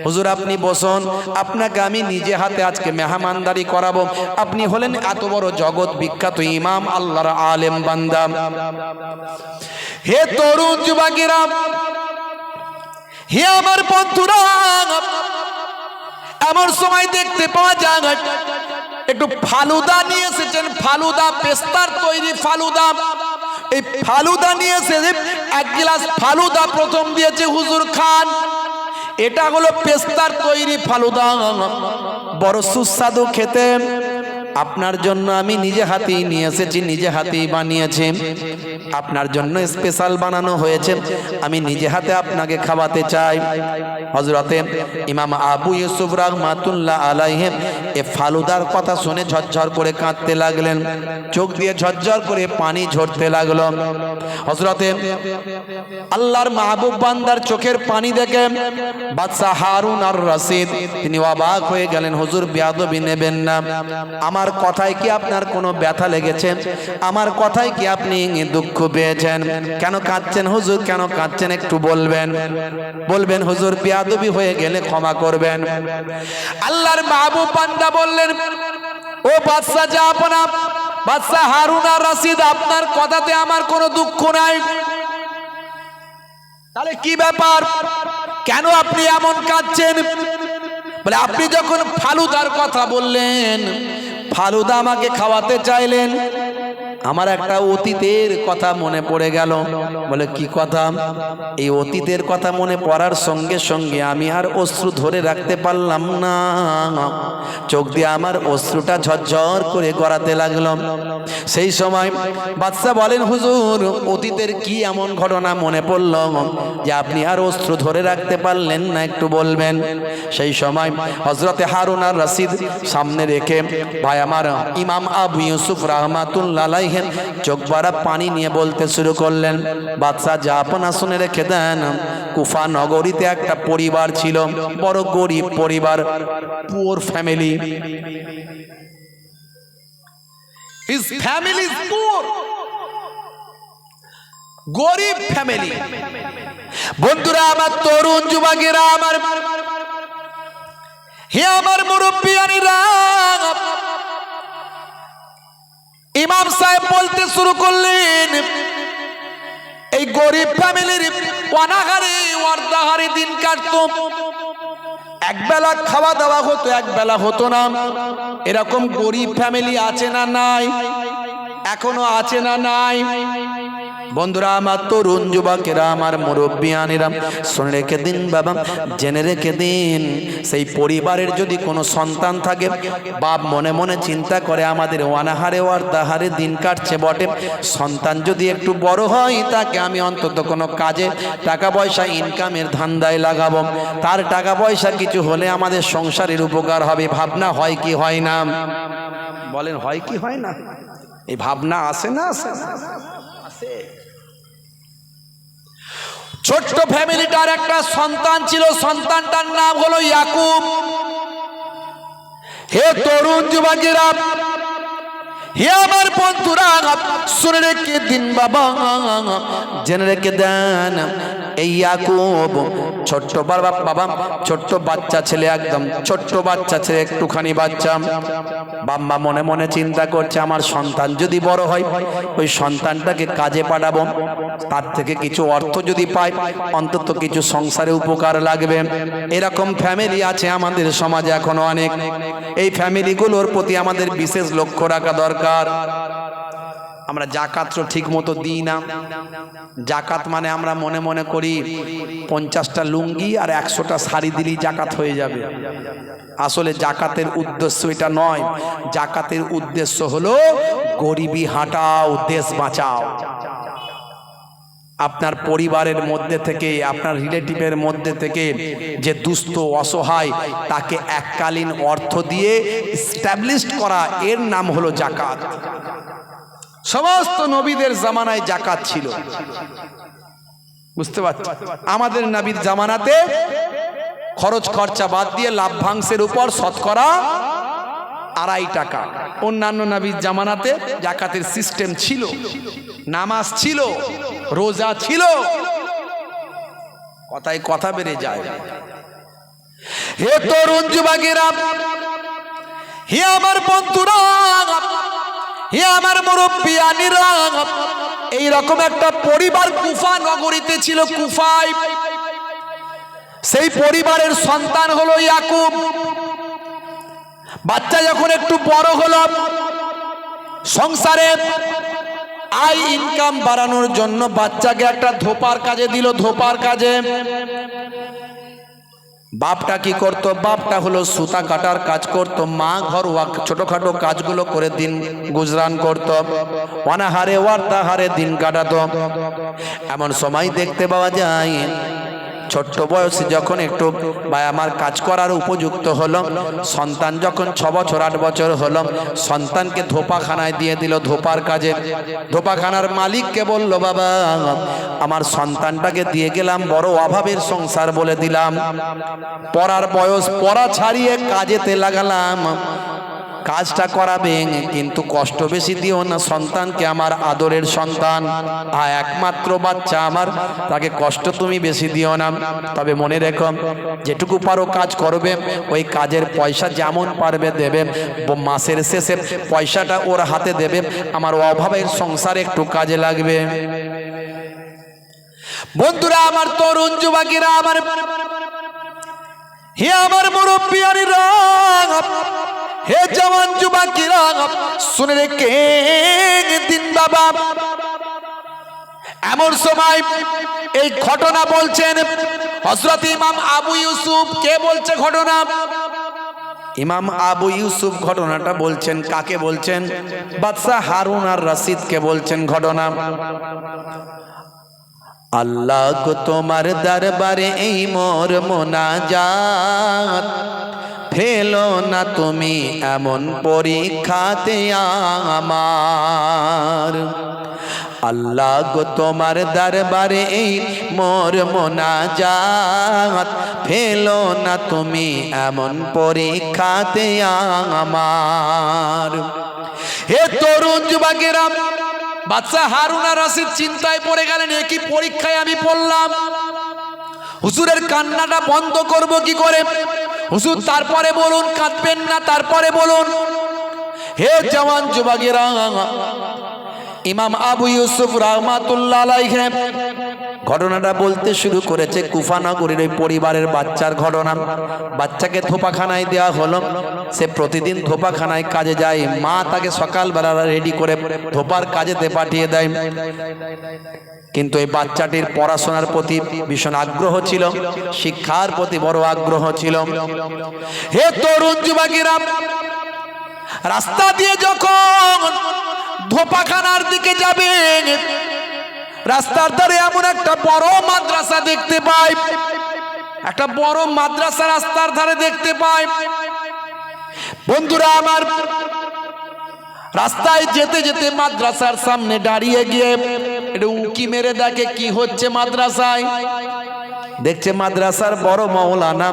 হুজুর আপনি বসুন, আপনাকে আমি নিজে হাতে আজকে মেহমানদারি করাবো। আপনি হলেন এত বড় জগৎ বিখ্যাত ইমাম, আল্লাহর আলেম বান্দা। হে তরুণ যুবকেরা, হে আমার বন্ধুরা, এমন সময় দেখতে পাওয়া যায় একটু ফালুদা নিয়ে এসেছেন। ফালুদা, পেস্তার তৈরি ফালুদা। এই ফালুদা নিয়ে এসে এক গ্লাস ফালুদা প্রথম দিয়েছে হুজুর খান। এটা হলো পেস্তার তৈরি ফালুদা, বড় সুস্বাদু খেতে। আপনার জন্য আমি নিজে হাতেই নিয়ে এসেছি, নিজে হাতেই বানিয়েছি। আপনার জন্য স্পেশাল বানানো হয়েছে, আমি নিজে হাতে আপনাকে খাওয়াতে চাই। হযরতে ইমাম আবু ইউসুফ রাহমাতুল্লাহ আলাইহি এ ফালুদার কথা শুনে ঝরঝর করে কাঁদতে লাগলেন, চোখ দিয়ে ঝরঝর করে পানি ঝরতে লাগলো। হযরতে আল্লাহর মাহবুব বান্দার চোখের পানি দেখে বাদশা হারুন আর রশিদ তিনি অবাক হয়ে গেলেন। হুজুর বেয়াদবি নেবেন না, আমার কথায় কি আপনার কোনো ব্যথা লেগেছে? আমার কথায় কি আপনি দুঃখ পেয়েছেন? কেন কাঁদছেন হুজুর, কেন কাঁদছেন একটু বলবেন। বলবেন হুজুর বেয়াদবি হয়ে গেলে ক্ষমা করবেন। আল্লাহর মাহবুব বান্দা বললেন, ও বাদশা জাহাপনা, বাদশা হারুন আর রশিদ, আপনার কথাতে আমার কোনো দুঃখ নাই। তাহলে কি ব্যাপার, কেন আপনি এমন কাঁদছেন? বলে আপনি যখন ফালুদার কথা বললেন, ফালুদা আমাকে খাওয়াতে চাইলেন, আমার একটা অতীতের কথা মনে পড়ে গেল। বলে কি কথা? এই অতীতের কথা মনে পড়ার সঙ্গে সঙ্গে আমি আর অশ্রু ধরে রাখতে পারলাম না, চোখ দিয়ে আমার অশ্রুটা ঝরঝর করে গড়াতে লাগলো। সেই সময় বাদশা বলেন, হুজুর অতীতের কি এমন ঘটনা মনে পড়ল যে আপনি আর অশ্রু ধরে রাখতে পারলেন না, একটু বলবেন। সেই সময় হযরতে হারুন আর রশিদ সামনে রেখে ভাই আমার ইমাম আবু ইউসুফ রাহমাতুল্লাহ আলাইহি চোখ ভরা পানি নিয়ে বলতে শুরু করলেন, বাদশা জাহাপনা শুনে রেখে দেন, কুফা নগরীতে একটা পরিবার ছিল, বড় গরিব পরিবার, poor family. His family is poor, গরিব ফ্যামিলি। বন্ধুরা আমার, তরুণ যুবকেরা আমার, হে আমার মুরব্বিয়ানিরা, ইমাম সাহেব বলতে শুরু করলেন, এই গরিব ফ্যামিলির অনাহারে অর্ধাহারে দিন কাটতো। একবেলা খাওয়া দাওয়া হতো, একবেলা হতো না। এরকম গরিব ফ্যামিলি আছে না নাই? এখনো আছে না নাই? বন্ধুরা আমার, তরুণ যুবকেরা আমার, মুরব্বিয়ানেরা, শুনে রেখে দিন বাবা, জেনে রেখে দিন, সেই পরিবারের যদি কোনো সন্তান থাকে, বাপ মনে মনে চিন্তা করে আমাদের অনাহারে অর্ধাহারে দিন কাটছে বটে, সন্তান যদি একটু বড় হয় তাকে আমি অন্তত কোনো কাজে টাকা পয়সা ইনকামের ধান্দায় লাগাবো, তার টাকা পয়সা কিছু হলে আমাদের সংসারের উপকার হবে। ভাবনা হয় কি হয় না? বলেন হয় কি হয় না? এই ভাবনা আসে না? আসে না? ছোট্ট ফ্যামিলিটার একটা সন্তান ছিল, সন্তানটার নাম হলো ইয়াকুব। হে তরুণ যুবকেরা, হে আমার বন্ধুরা, শুনে রেখে দিন বাবা, জেনে রেখে দেন, এই ইয়াকুব ছোট্ট বাবা, ছোট্ট বাচ্চা ছেলে, একদম ছোট্ট বাচ্চা ছেলে, একটুখানি বাচ্চা। বাবা মনে মনে চিন্তা করছে, আমার সন্তান যদি বড় হয়, ওই সন্তানটাকে কাজে পাঠাবো, তার থেকে কিছু অর্থ যদি পাই, অন্তত কিছু সংসারে উপকার লাগবে। এরকম ফ্যামিলি আছে আমাদের সমাজে এখনো অনেক। এই ফ্যামিলিগুলোর প্রতি আমাদের বিশেষ লক্ষ্য রাখা দরকার। আমরা জাকাত ঠিক মতো দিই না। জাকাত মানে আমরা মনে মনে করি 50টা লুঙ্গি আর 100টা শাড়ি দিলেই জাকাত হয়ে যাবে। আসলে জাকাতের উদ্দেশ্য এটা নয়। জাকাতের উদ্দেশ্য হলো গরিবি হাঁটাও, দেশ বাঁচাও। আপনার পরিবারের মধ্যে থেকে, আপনার রিলেটিভের মধ্যে থেকে যে দুস্থ অসহায়, তাকে এককালীন অর্থ দিয়ে এস্টাবলিশ করা, এর নাম হলো জাকাত। সমস্ত নবীদের জামানায় জাকাত ছিল, বুঝতে পারছেন? আমাদের নবীর জামানাতে খরচ খরচা বাদ দিয়ে লাভ্যাংশের উপর শতকরা 2.5 টাকা। অন্যান্য নবীর জামানাতে জাকাতের সিস্টেম ছিল, নামাজ ছিল, রোজা ছিল। কথায় কথা বেড়ে যায়। হে তরুণ যুবকেরা, হে আমার বন্ধুরা, হে আমার মুরব্বিয়ানিরা, এইরকম একটা পরিবার কুফা নগরীতে ছিল, কুফায়। সেই পরিবারের সন্তান হলো ইয়াকুব। বাচ্চা যখন একটু বড় হলো, সংসারে আয় ইনকাম বাড়ানোর জন্য বাচ্চাকে একটা ধোপার কাজে দিল। ধোপার কাজে বাপটা কি করতো? বাপটা হলো সুতা কাটার কাজ করতো, মা ঘরোয়া ছোটখাটো কাজগুলো করে দিন গুজরান করতো, অনাহারে ওয়ার্তাহারে দিন কাটাতো। এমন সময় দেখতে পাওয়া যায় ছোট্ট বয়সে যখন একটু আমার কাজ করার উপযুক্ত হলো, সন্তান যখন 6 বছর 8 বছর হলো, সন্তানকে ধোপাখানায় দিয়ে দিল ধোপার কাজে। ধোপাখানার মালিককে বলল, বাবা আমার সন্তানটাকে দিয়ে গেলাম, বড় অভাবের সংসার বলে দিলাম, পড়ার বয়স, পড়া ছাড়িয়ে কাজেতে লাগালাম, কাজটা করাবেন কিন্তু কষ্ট বেশি দিও না, সন্তানকে আমার আদরের সন্তান, একমাত্র বাচ্চা আমার, তাকে কষ্ট তুমি বেশি দিও না। তবে মনে রেখো যেটুকু পারো কাজ করবে, ওই কাজের পয়সা যেমন পারবে দেবে, মাসের শেষে পয়সাটা ওর হাতে দেবে, আমার অভাবের সংসারে একটু কাজে লাগবে। বন্ধুরা আমার, তরুণ যুবকেরা আমার, হে আমার মুরব্বিয়ানিরা, হে জওয়ান যুবকেরা, শুনে রেখে দিন বাবা। এমন সময় এই ঘটনা বলছেন হযরত ইমাম আবু ইউসুফ। কে বলছে ঘটনা? ইমাম আবু ইউসুফ ঘটনাটা বলছেন। কাকে বলছেন? বাদশা হারুন আর রশিদকে বলছেন ঘটনা। আল্লাহ গো তোমার দরবারে এই মোর মোনাজাত, ফেলো না তুমি এমন পরীক্ষাতে আমার। আল্লাহ গো তোমার দরবারে এই মোর মোনাজাত, ফেলো না তুমি এমন পরীক্ষাতে আমার। হে তরুণ যুবকেরা, বাদশা হারুন আর রশিদ চিন্তায় পড়ে গেলেন, একই পরীক্ষায় আমি পড়লাম, হুজুরের কান্নাটা বন্ধ করব কি করে? হুজুর তারপরে বলুন, কাঁদবেন না, তারপরে বলুন। হে জওয়ান যুবকেরা, ইমাম আবু ইউসুফ রাহমাতুল্লাহ আলাইহি ঘটনাটা বলতে শুরু করেছে। কুফা নগরীর ওই পরিবারের বাচ্চার ঘটনা। বাচ্চাকে ধোপাখানায় দেওয়া হলো, সে প্রতিদিন ধোপাখানায় কাজে যায়। মা তাকে সকালবেলা রেডি করে ধোপার কাজেতে পাঠিয়ে দেয়। কিন্তু এই বাচ্চাটির পড়াশোনার প্রতি ভীষণ আগ্রহ ছিল, শিক্ষার প্রতি বড় আগ্রহ ছিল। হে তরুণ যুবকেরা, রাস্তা দিয়ে যখন ধোপাখানার দিকে যাবেন, রাস্তার ধারে এমন একটা বড় মাদ্রাসা দেখতে পাই। একটা বড় মাদ্রাসা রাস্তার ধারে দেখতে পাই। বন্ধুরা আমার, রাস্তায় যেতে যেতে মাদ্রাসার সামনে দাঁড়িয়ে গিয়ে একটু উঁকি মেরে দেখে কি হচ্ছে মাদ্রাসায়। দেখছে মাদ্রাসার বড় মাওলানা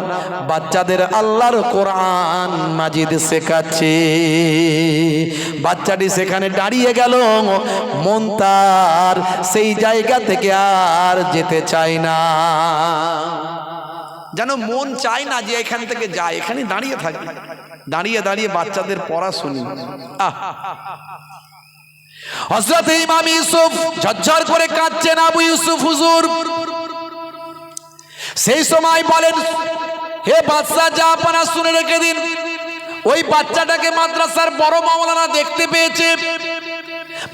বাচ্চাদের আল্লাহর কোরআন মাজিদ শেখাচ্ছে। বাচ্চাটি সেখানে দাঁড়িয়ে গেল, মন তার সেই জায়গা থেকে আর যেতে চায় না। যেন মন চায় না যে এখান থেকে যায়, এখানে দাঁড়িয়ে থাকে। দাঁড়িয়ে দাঁড়িয়ে বাচ্চাদের পড়া শুনি। হযরত ইমাম ইউসুফ ঝরঝর করে কাঁদছেন। আবু ইউসুফ হুজুর সেই সময় বলেন, হে বাদশা জাহাপানা, শুনে রেখে দিন, ওই বাচ্চাটাকে মাদ্রাসার বড় মাওলানা দেখতে পেয়েছে।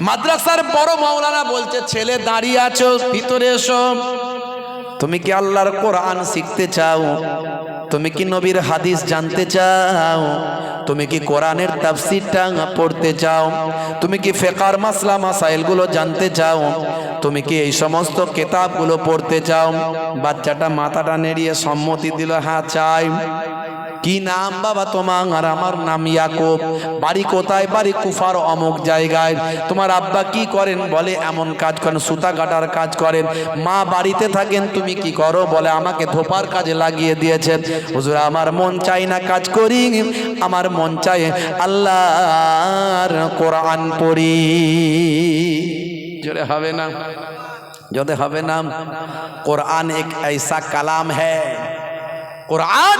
মাদ্রাসার বড় মাওলানা বলছে, ছেলে দাঁড়িয়ে আছো, ভিতরে এসো। তুমি কি আল্লাহর কোরআন শিখতে চাও? তুমি কি নবীর হাদিস জানতে চাও? তুমি কি কোরআনের তাফসীরটা পড়তে চাও? তুমি কি ফিকহের মাসলা মাসাইলগুলো জানতে চাও? তুমি কি এই সমস্ত কিতাবগুলো পড়তে চাও? বাচ্চাটা মাথাটা নেড়িয়ে সম্মতি দিল, হ্যাঁ চাই। কি নাম বাবা তোমার? আর আমার নাম ইয়াকুব। বাড়ি কোথায়? বাড়ি কুফার অমুক জায়গায়। তোমার আব্বা কি করেন? বলে এমন কাজ করেন, সুতা কাটার কাজ করেন। মা বাড়িতে থাকেন, তুমি কি করো? বলে আমাকে ধোপার কাজে লাগিয়ে দিয়েছেন। হুজুর আমার মন চাই না কাজ করি, আমার মন চাই আল্লাহর কোরআন পড়ি। জোরে হবে না? জোরে হবে না? कुरान एक ऐसा कलाम है, कुरान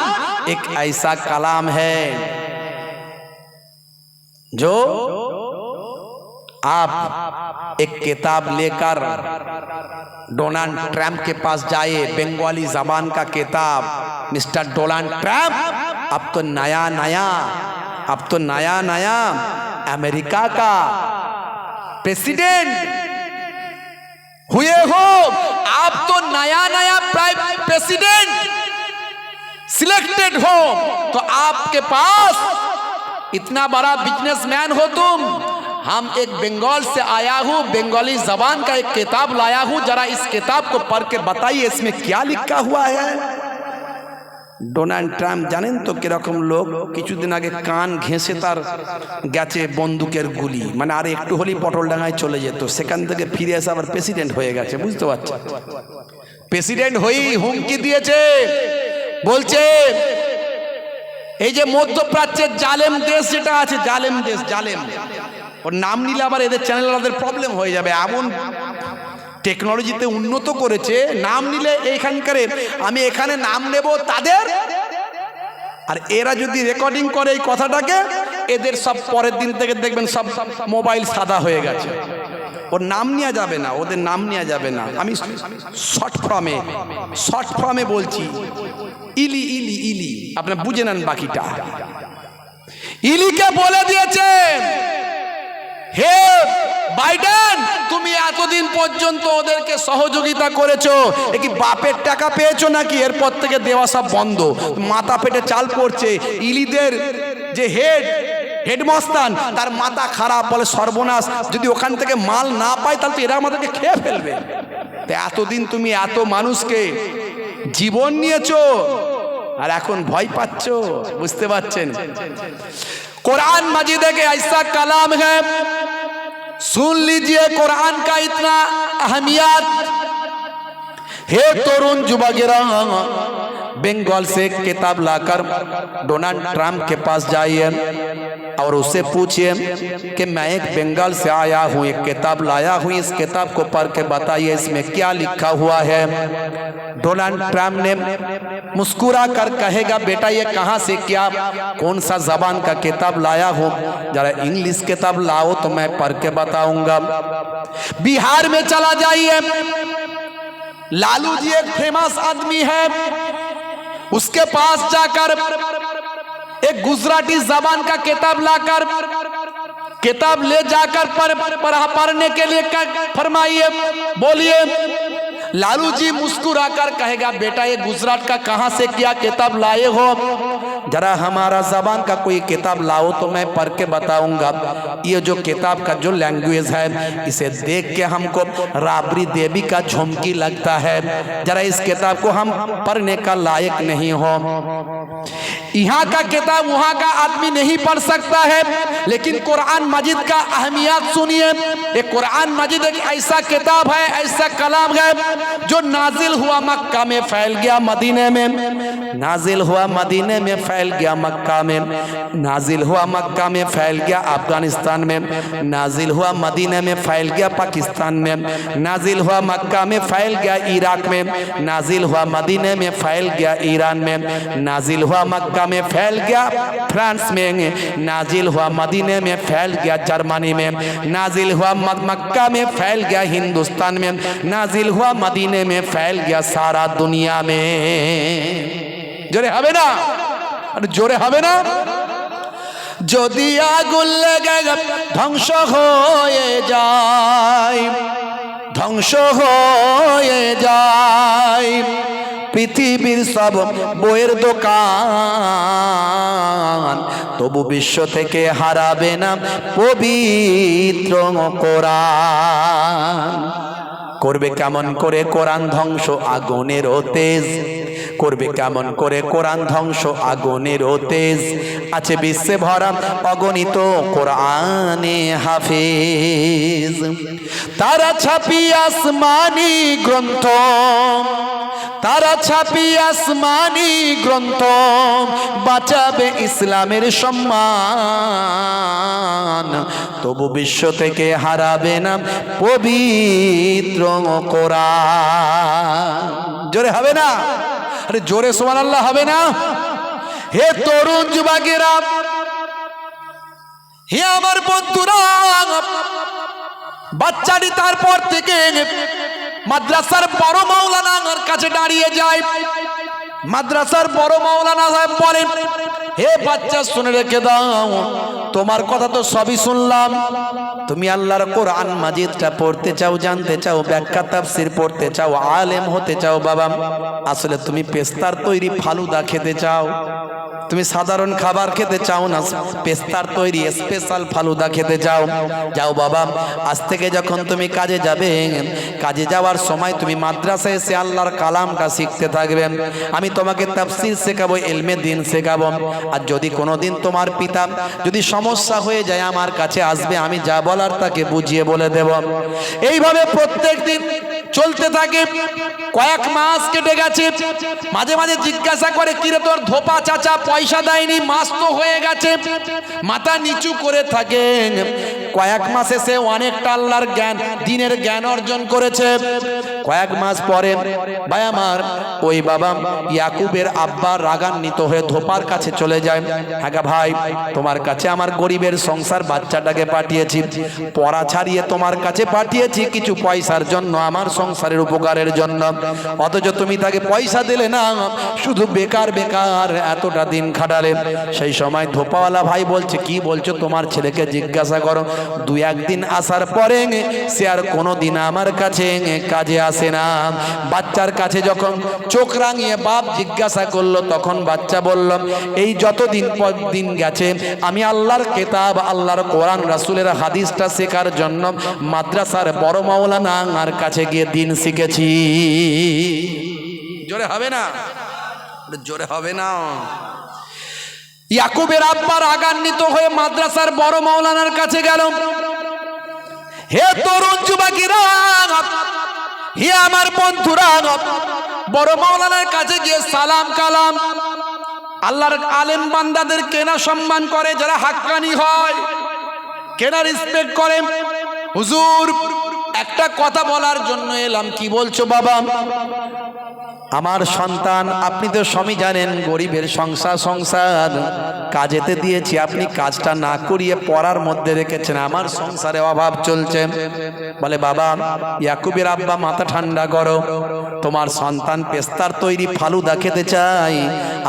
एक ऐसा कलाम है जो आप एक किताब लेकर डोनाल्ड ट्रम्प के पास जाए, बंगाली जबान का किताब। मिस्टर डोनाल्ड ट्रम्प, अब तो नया नया अमेरिका का प्रेसिडेंट हुए हो। आप तो नया प्रेसिडेंट सिलेक्टेड हो, तो आपके पास इतना बड़ा बिजनेसमैन हो तुम। हम एक बंगाल से आया हूँ, बंगाली जबान का एक किताब लाया हूँ, जरा इस किताब को पढ़ के बताइए इसमें क्या लिखा हुआ है। ডোনাল্ড ট্রাম্প জানেন তো কিরকম লোক? কিছুদিন আগে কান ঘেঁষে তার গেছে বন্দুকের গুলি, মানে আর একটু হলেই পটলডাঙ্গায় চলে যেত, সেখান থেকে ফিরে এসে আবার প্রেসিডেন্ট হয়ে গেছে। বুঝতে পারছেন? প্রেসিডেন্ট হয়েই হুমকি দিয়েছে, বলছে এই যে মধ্যপ্রাচ্যের জালেম দেশ যেটা আছে, জালেম দেশ, জালেম, ওর নাম নিলে আবার এদের চ্যানেলের প্রবলেম হয়ে যাবে। এমন টেকনোলজিতে উন্নত করেছে, নাম নিলে এইখানকার, আমি এখানে নাম নেব তাদের, আর এরা যদি রেকর্ডিং করে এই কথাটাকে, এদের সব পরের দিন থেকে দেখবেন সব মোবাইল সাদা হয়ে গেছে। ওর নাম নেওয়া যাবে না, ওদের নাম নেওয়া যাবে না। আমি শর্ট ফর্মে বলছি, ইলি ইলি ইলি, আপনারা বুঝে নেন বাকিটা। ইলিকে বলে দিয়েছে, হে বাইডেন, তুমি এতদিন পর্যন্ত ওদেরকে সহযোগিতা করেছো, এ কি বাপের টাকা পেয়েছো নাকি? এরপর থেকে দেওয়া সব বন্ধ। মাথা পেটে চাল পড়ছে। ইলিদের যে হেডমাস্টার, তার মাথা খারাপ, বলে সর্বনাশ, যদি ওখান থেকে মাল না পাই তাহলে তো এরা আমাদেরকে খেয়ে ফেলবে। তো এতদিন তুমি এত মানুষকে জীবন নিয়েছো, আর এখন ভয় পাচ্ছ। বুঝতে পারছেন? कुरान मजीद के ऐसा कलाम है, सुन लीजिए कुरान का इतना अहमियत। हे तरुण युवकेरा, बंगाल से किताब लाकर डोनाल्ड ट्रम्प के पास जाइए और उससे पूछिए कि मैं एक बंगाल से आया हूँ, एक किताब लाया हूँ, इस किताब को पढ़ के बताइए इसमें क्या लिखा हुआ है। डोनाल्ड ट्रम्प ने मुस्कुरा कर कहेगा, बेटा ये कहाँ से, क्या, कौन सा जबान का किताब लाया हूँ, जरा इंग्लिश किताब लाओ तो मैं पढ़ के बताऊंगा। बिहार में चला जाइए, लालू जी एक फेमस आदमी है, उसके पास जाकर एक गुजराती जबान का किताब लाकर, किताब ले जाकर पढ़ने के लिए फरमाइए, बोलिए। लालू जी मुस्कुरा कर कहेगा, बेटा ये गुजरात का कहां से क्या किताब लाए हो, जरा हमारा जबान का कोई किताब लाओ तो मैं पढ़ के बताऊंगा। ये जो किताब का जो लैंग्वेज है, इसे देख के हमको राबड़ी देवी का झुमकी लगता है, जरा इस किताब को हम पढ़ने का लायक नहीं हो। यहाँ का किताब वहाँ का आदमी नहीं पढ़ सकता है, लेकिन कुरान मजीद का अहमियत सुनिए। ये कुरान मजीद एक ऐसा किताब है, ऐसा कलाम है, जो नाजिल हुआ मक्का में, फैल गया मदीने में, नाजिल हुआ मदीने में, फैल गया मक्का में, नाजिल हुआ मक्का में, फैल गया अफगानिस्तान में, नाजिल हुआ मदीने में, फैल गया पाकिस्तान में, नाजिल हुआ मक्का में, फैल गया इराक में, नाजिल हुआ मदीने में, फैल गया ईरान में, नाजिल हुआ मक्का में, फैल गया फ्रांस में, नाजिल हुआ मदीने में, फैल गया जर्मनी में, नाजिल हुआ मक्का में, फैल गया हिंदुस्तान में, नाजिल हुआ मदीने में, फैल गया सारा दुनिया में। जोरे हवे ना, जोरे हवे ना। যদি আগুন লেগে ধ্বংস হয়ে যায়, ধ্বংস হয়ে যায় পৃথিবীর সব বইয়ের দোকান, তবু বিশ্ব থেকে হারাবে না পবিত্র কোরআন। করবে কেমন করে কোরআন ধ্বংস আগুনের তেজ, করবে কেমন করে কোরআন ধ্বংস আগুনের তেজ, আছে বিশ্বে ভরা অগণিত কোরআনে হাফেজ। তারা ছাপি আসমানি গ্রন্থ, তারা ছাপি আসমানি গ্রন্থ, বাঁচাবে ইসলামের সম্মান, তবু বিশ্ব থেকে হারাবে না পবিত্র কোরআন। জোরে হবে না? আরে জোরে সুবহানাল্লাহ হবে না? হে তরুণ যুবকেরা, হে আমার বন্ধুরা, বাচ্চাটি তারপর থেকে মাদ্রাসার বড় মাওলানার কাছে দাঁড়িয়ে যায়। মাদ্রাসার বড় মাওলানা সাহেব বলেন, হে বাচ্চা শুনে রেখে দাও, তোমার কথা তো সবই শুনলাম, তুমি আল্লাহর কোরআন মাজিদটা পড়তে চাও, জানতে চাও, ব্যাখ্যা তাফসীর পড়তে চাও, আলেম হতে চাও। বাবা, আসলে তুমি পেস্তার তৈরি ফালুদা খেতে চাও, তুমি সাধারণ খাবার খেতে চাও না, পেস্তার তৈরি স্পেশাল ফালুদা খেতে চাও। যাও বাবা, আজ থেকে যখন তুমি কাজে যাবে, কাজে যাওয়ার সময় তুমি মাদ্রাসায় এসে আল্লাহর কালামটা শিখতে থাকবে, আমি তোমাকে তাফসীর শেখাবো, ইলমে দ্বীন শেখাবো। আর যদি কোনোদিন তোমার পিতা যদি সমস্যা হয়ে যায় আমার কাছে আসবে, আমি যা বলার তাকে বুঝিয়ে বলে দেব। এইভাবে প্রত্যেক দিন চলতে থাকে। কয়েক মাস কেটে গেছে। মাঝে মাঝে জিজ্ঞাসা করে, কিরে তোর ধোপা চাচা পয়সা দেয়নি, মাস তো হয়ে গেছে। মাথা নিচু করে থাকে। কয়েক মাসে সে অনেকটা আল্লাহর জ্ঞান, দ্বীনের জ্ঞান অর্জন করেছে। কয়েক মাস পরে ভাই আমার ওই বাবা ইয়াকুবের আব্বা রাগান্বিত হয়ে ধোপার কাছে চলে যায়। হ্যাঁ ভাই, তোমার কাছে আমার গরিবের সংসার বাচ্চাটাকে পাঠিয়েছি, পড়া ছাড়িয়ে তোমার কাছে পাঠিয়েছি কিছু পয়সার জন্য, আমার সংসারের উপকারের জন্য, অথচ তুমি তাকে পয়সা দিলে না, শুধু বেকার বেকার এতটা দিন খাটালে। সেই সময় ধোপাওয়ালা ভাই বলছে, কি বলছো? তোমার ছেলেকে জিজ্ঞাসা করো। দু একদিন আসার পরে সে আর কোনোদিন আমার কাছে কাজে আসে না। বাচ্চার কাছে যখন চোখ রাঙিয়ে বাপ জিজ্ঞাসা করলো, তখন বাচ্চা বলল, এই যতদিন পর দিন গেছে আমি আল্লাহর কিতাব, আল্লাহর কোরআন, রাসূলের হাদিসটা শেখার জন্য মাদ্রাসার বড় মাওলানা আর কাছে গিয়ে দিন শিখেছি। জোরে হবে না? জোরে হবে না? ইয়াকুবের আব্বা রাগান্বিত হয়ে মাদ্রাসার বড় মাওলানার কাছে গেল। হে তরুণ যুবকেরা, হে আমার বন্ধুরা, বড় মাওলানার কাছে গিয়ে সালাম কালাম। আল্লাহর আলেম বান্দাদের কেনা সম্মান করে, যারা হাক্কানি হয় কেনা রেসপেক্ট করে। হুজুর, একটা কথা বলার জন্য এলাম। কি বলছো বাবা? আমার সন্তান, আপনি তো সবই জানেন, গরিবের সংসার কাজেতে দিয়েছি, আপনি কাজটা না করিয়ে পড়ার মধ্যে রেখেছেন, আমার সংসারে অভাব চলছে। বলে, বাবা ইয়াকুবের আব্বা মাথা ঠান্ডা করো, তোমার সন্তান পেস্তার তৈরি ফালুদা খেতে চাই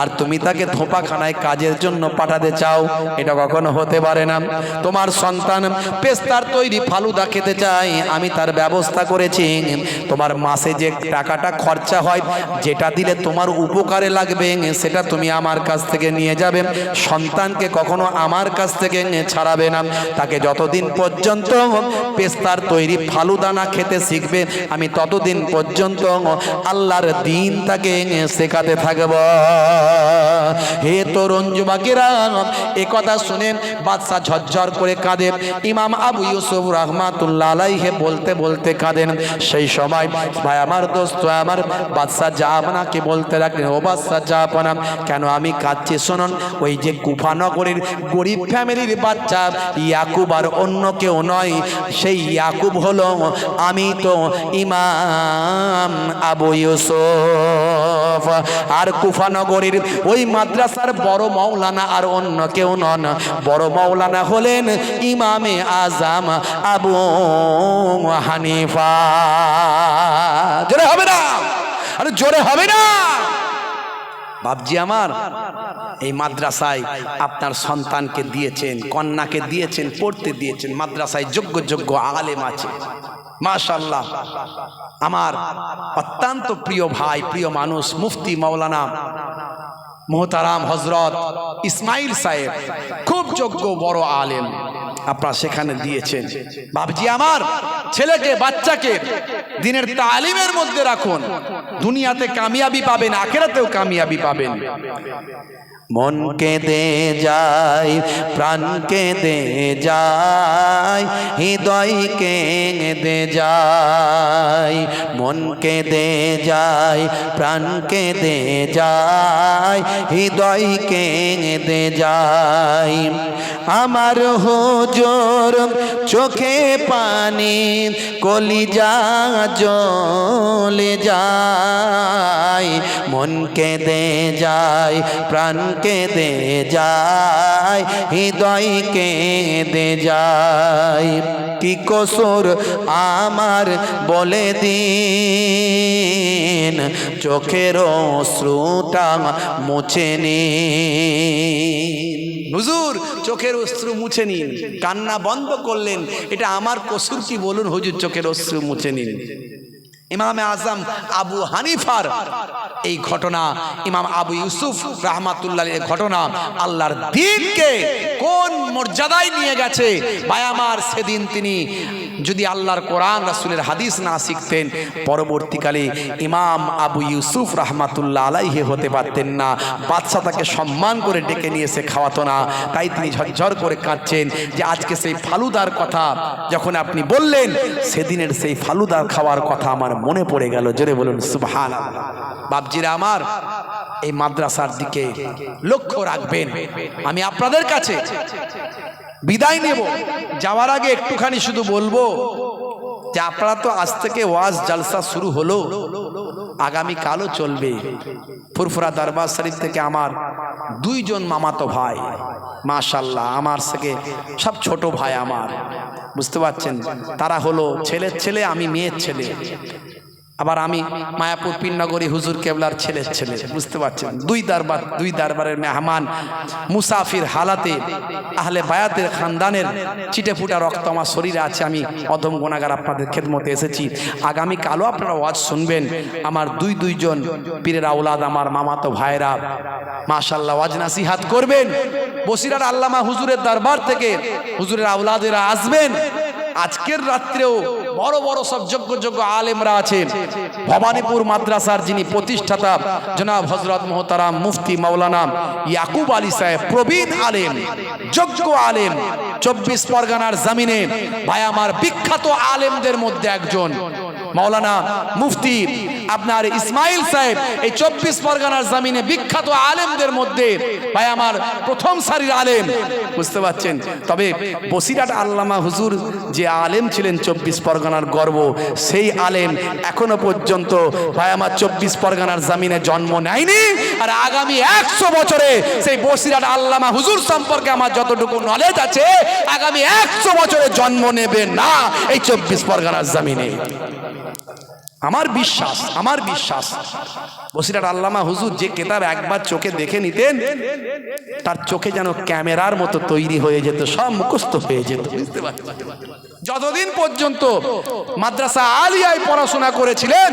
আর তুমি তাকে ধোপাখানায় কাজের জন্য পাঠাতে চাও, এটা কখনো হতে পারে না। তোমার সন্তান পেস্তার তৈরি ফালুদা খেতে চাই, আমি তার ব্যবস্থা করেছি। তোমার মাসে যে টাকাটা খরচা হয়, যেটা দিলে তোমার উপকারে লাগবে, সেটা তুমি আমার কাছ থেকে নিয়ে যাবে। সন্তানকে কখনো আমার কাছ থেকে ছাড়াবে না। তাকে যতদিন পর্যন্ত পেস্তার তৈরি ফালুদা না খেতে শিখবে, আমি ততদিন পর্যন্ত আল্লাহর দ্বীন তাকে শেখাতে থাকব। হে তরুণ যুবকেরা, এ কথা শুনে বাদশা ঝরঝর করে কাঁদে। ইমাম আবু ইউসুফ রাহমাতুল্লাহ আলাইহি বলতে বলতে কাঁদেন। সেই সময় ভাই আমার দোস্ত, আমার বাদশা জাহাপনাকে বলতে রাখলেন, ও বাদশা জাহাপনা, কেন আমি কাঁদছি শুনুন। ওই যে কুফা নগরীর গরিব ফ্যামিলির বাচ্চা ইয়াকুব আর অন্য কেউ নয়, সেই ইয়াকুব হলো আমি, তো ইমাম আবু ইউসুফ। আর কুফা নগরীর ওই মাদ্রাসার বড় মাওলানা আর অন্য কেউ নন, বড় মাওলানা হলেন ইমামে আজম আবু হানিফা। জোরে হবে না? আরে জোরে হবে না? বাপজি আমার, এই মাদ্রাসায় আপনার সন্তানকে দিয়েছেন, কন্যাকে দিয়েছেন, পড়তে দিয়েছেন, মাদ্রাসায় যোগ্য যোগ্য আলেম আছে, মাশাআল্লাহ। আমার অত্যন্ত প্রিয় ভাই, প্রিয় মানুষ, মুফতি মাওলানা মোহতারাম হজরত ইসমাইল সাহেব, খুব যোগ্য বড় আলেম। আপনারা সেখানে দিয়েছেন। বাবজি আমার, ছেলেকে বাচ্চাকে দিনের তালিমের মধ্যে রাখুন, দুনিয়াতে কামিয়াবি পাবেন, আখিরাতেও কামিয়াবি পাবেন। মন কেঁদে যায়, প্রাণ কেঁদে যায়, হৃদয় কেঁদে যায়। মন কেঁদে যায়, প্রাণ কেঁদে যায়, হৃদয় কেঁদে যায়। আমার হুজুর চোখে পানি, কলিজা জ্বলে যায়। মন কেঁদে যায়, প্রাণ কেঁদে যায়, হৃদয় কেঁদে যায়। কি কসুর আমার বলে দিন, চোখের অশ্রুটা মুছে নিন। হুজুর চোখের অশ্রু মুছে নিন, কান্না বন্ধ করলেন, এটা আমার কসুর কি বলুন হুজুর, চোখের অশ্রু মুছে নিন। ইমামে আজম আবু হানিফার এই ঘটনা, ইমাম আবু ইউসুফ রাহমাতুল্লাহ এর ঘটনা আল্লাহর দ্বীনকে কোন মর্যাদায় নিয়ে গেছে ভাই আমার। সেদিন তিনি যদি আল্লাহর কোরআন রাসূলের হাদিস না শিখতেন, পরবর্তীকালে ইমাম আবু ইউসুফ রাহমাতুল্লাহ আলাইহি হতে পারতেন না। বাদশা তাকে সম্মান করে ডেকে নিয়ে এসে খাওয়াতো না, তাই তিনি ঝরঝর করে কাঁদছেন যে আজকে সেই ফালুদার কথা যখন আপনি বললেন, সেদিনের সেই ফালুদার খাওয়ার কথা আমার মনে পড়ে গেল। জোরে বলুন সুবহানাল্লাহ। বাপজিরা আমার, এই মাদ্রাসার দিকে লক্ষ্য রাখবেন। আমি আপনাদের কাছে বিদায় নেব, যাওয়ার আগে একটুখানি শুধু বলবো যে আপনারা তো আজ থেকে ওয়াজ জালসা শুরু হলো, আগামী কালও চলবে। ফুরফুরা দরবার শরীফ থেকে আমার দুইজন মামাতো ভাই, মাশাআল্লাহ আমার থেকে সব ছোট ভাই আমার, বুঝতে পারছেন, তারা হলো ছেলের ছেলে, আমি মেয়ের ছেলে, আবার আমি মায়াপুর পীরনগরী হুজুর কেবলার ছেলের ছেলে, বুঝতে পারছেন। দুই দরবারের মেহমান, মুসাফির হালাতে আহলে বায়াতের খানদানের চিটেফুটা রক্ত আমার শরীরে আছে। আমি অধম গুনাহগার আপনাদের খেদমতে এসেছি। আগামী কালও আপনারা ওয়াজ শুনবেন। আমার দুইজন পীরের আওলাদ, আমার মামাতো ভাইরা মাশাআল্লাহ ওয়াজ নাসিহাত করবেন। বসিরার আল্লামা হুজুরের দরবার থেকে হুজুরের আওলাদেরা আসবেন। আজকের রাত্রেও বড় বড় সব যোগ্য আলেমরা আছেন। ভবানীপুর মাদ্রাসার যিনি প্রতিষ্ঠাতা জনাব হযরত মুহতারাম মুফতি মাওলানা ইয়াকুব আলী সাহেব, প্রবীণ আলেম, যোগ্য আলেম, 24 পরগনার জমিনে ভাই আমার বিখ্যাত আলেমদের মধ্যে একজন মাওলানা মুফতি আপনার ইসমাইল সাহেব, এই 24 পরগনার জমিনে বিখ্যাত আলেমদের মধ্যে ভাই আমার প্রথম সারির আলেম, বুঝতে পারছেন। তবে বসিরহাট আল্লামা হুজুর যে আলেম ছিলেন 24 পরগনার গর্ব, সেই আলেম এখনো পর্যন্ত ভাই আমার 24 পরগনার জমিনে জন্ম নেয়নি। আর আগামী 100 বছরে সেই বসিরহাট আল্লামা হুজুর সম্পর্কে আমার যতটুকু নলেজ আছে, আগামী 100 বছরে জন্ম নেবে না এই 24 পরগনার জমিনে। আমার বিশ্বাস বসিরহাট আল্লামা হুজুর যে কিতাব একবার চোখে দেখে নিতেন, তার চোখে যেন ক্যামেরার মতো তৈরি হয়ে যেত, সব মুখস্থ হয়ে যেত, বুঝতে পারছেন। যতদিন পর্যন্ত মাদ্রাসা আলিয়ায় পড়াশোনা করেছিলেন,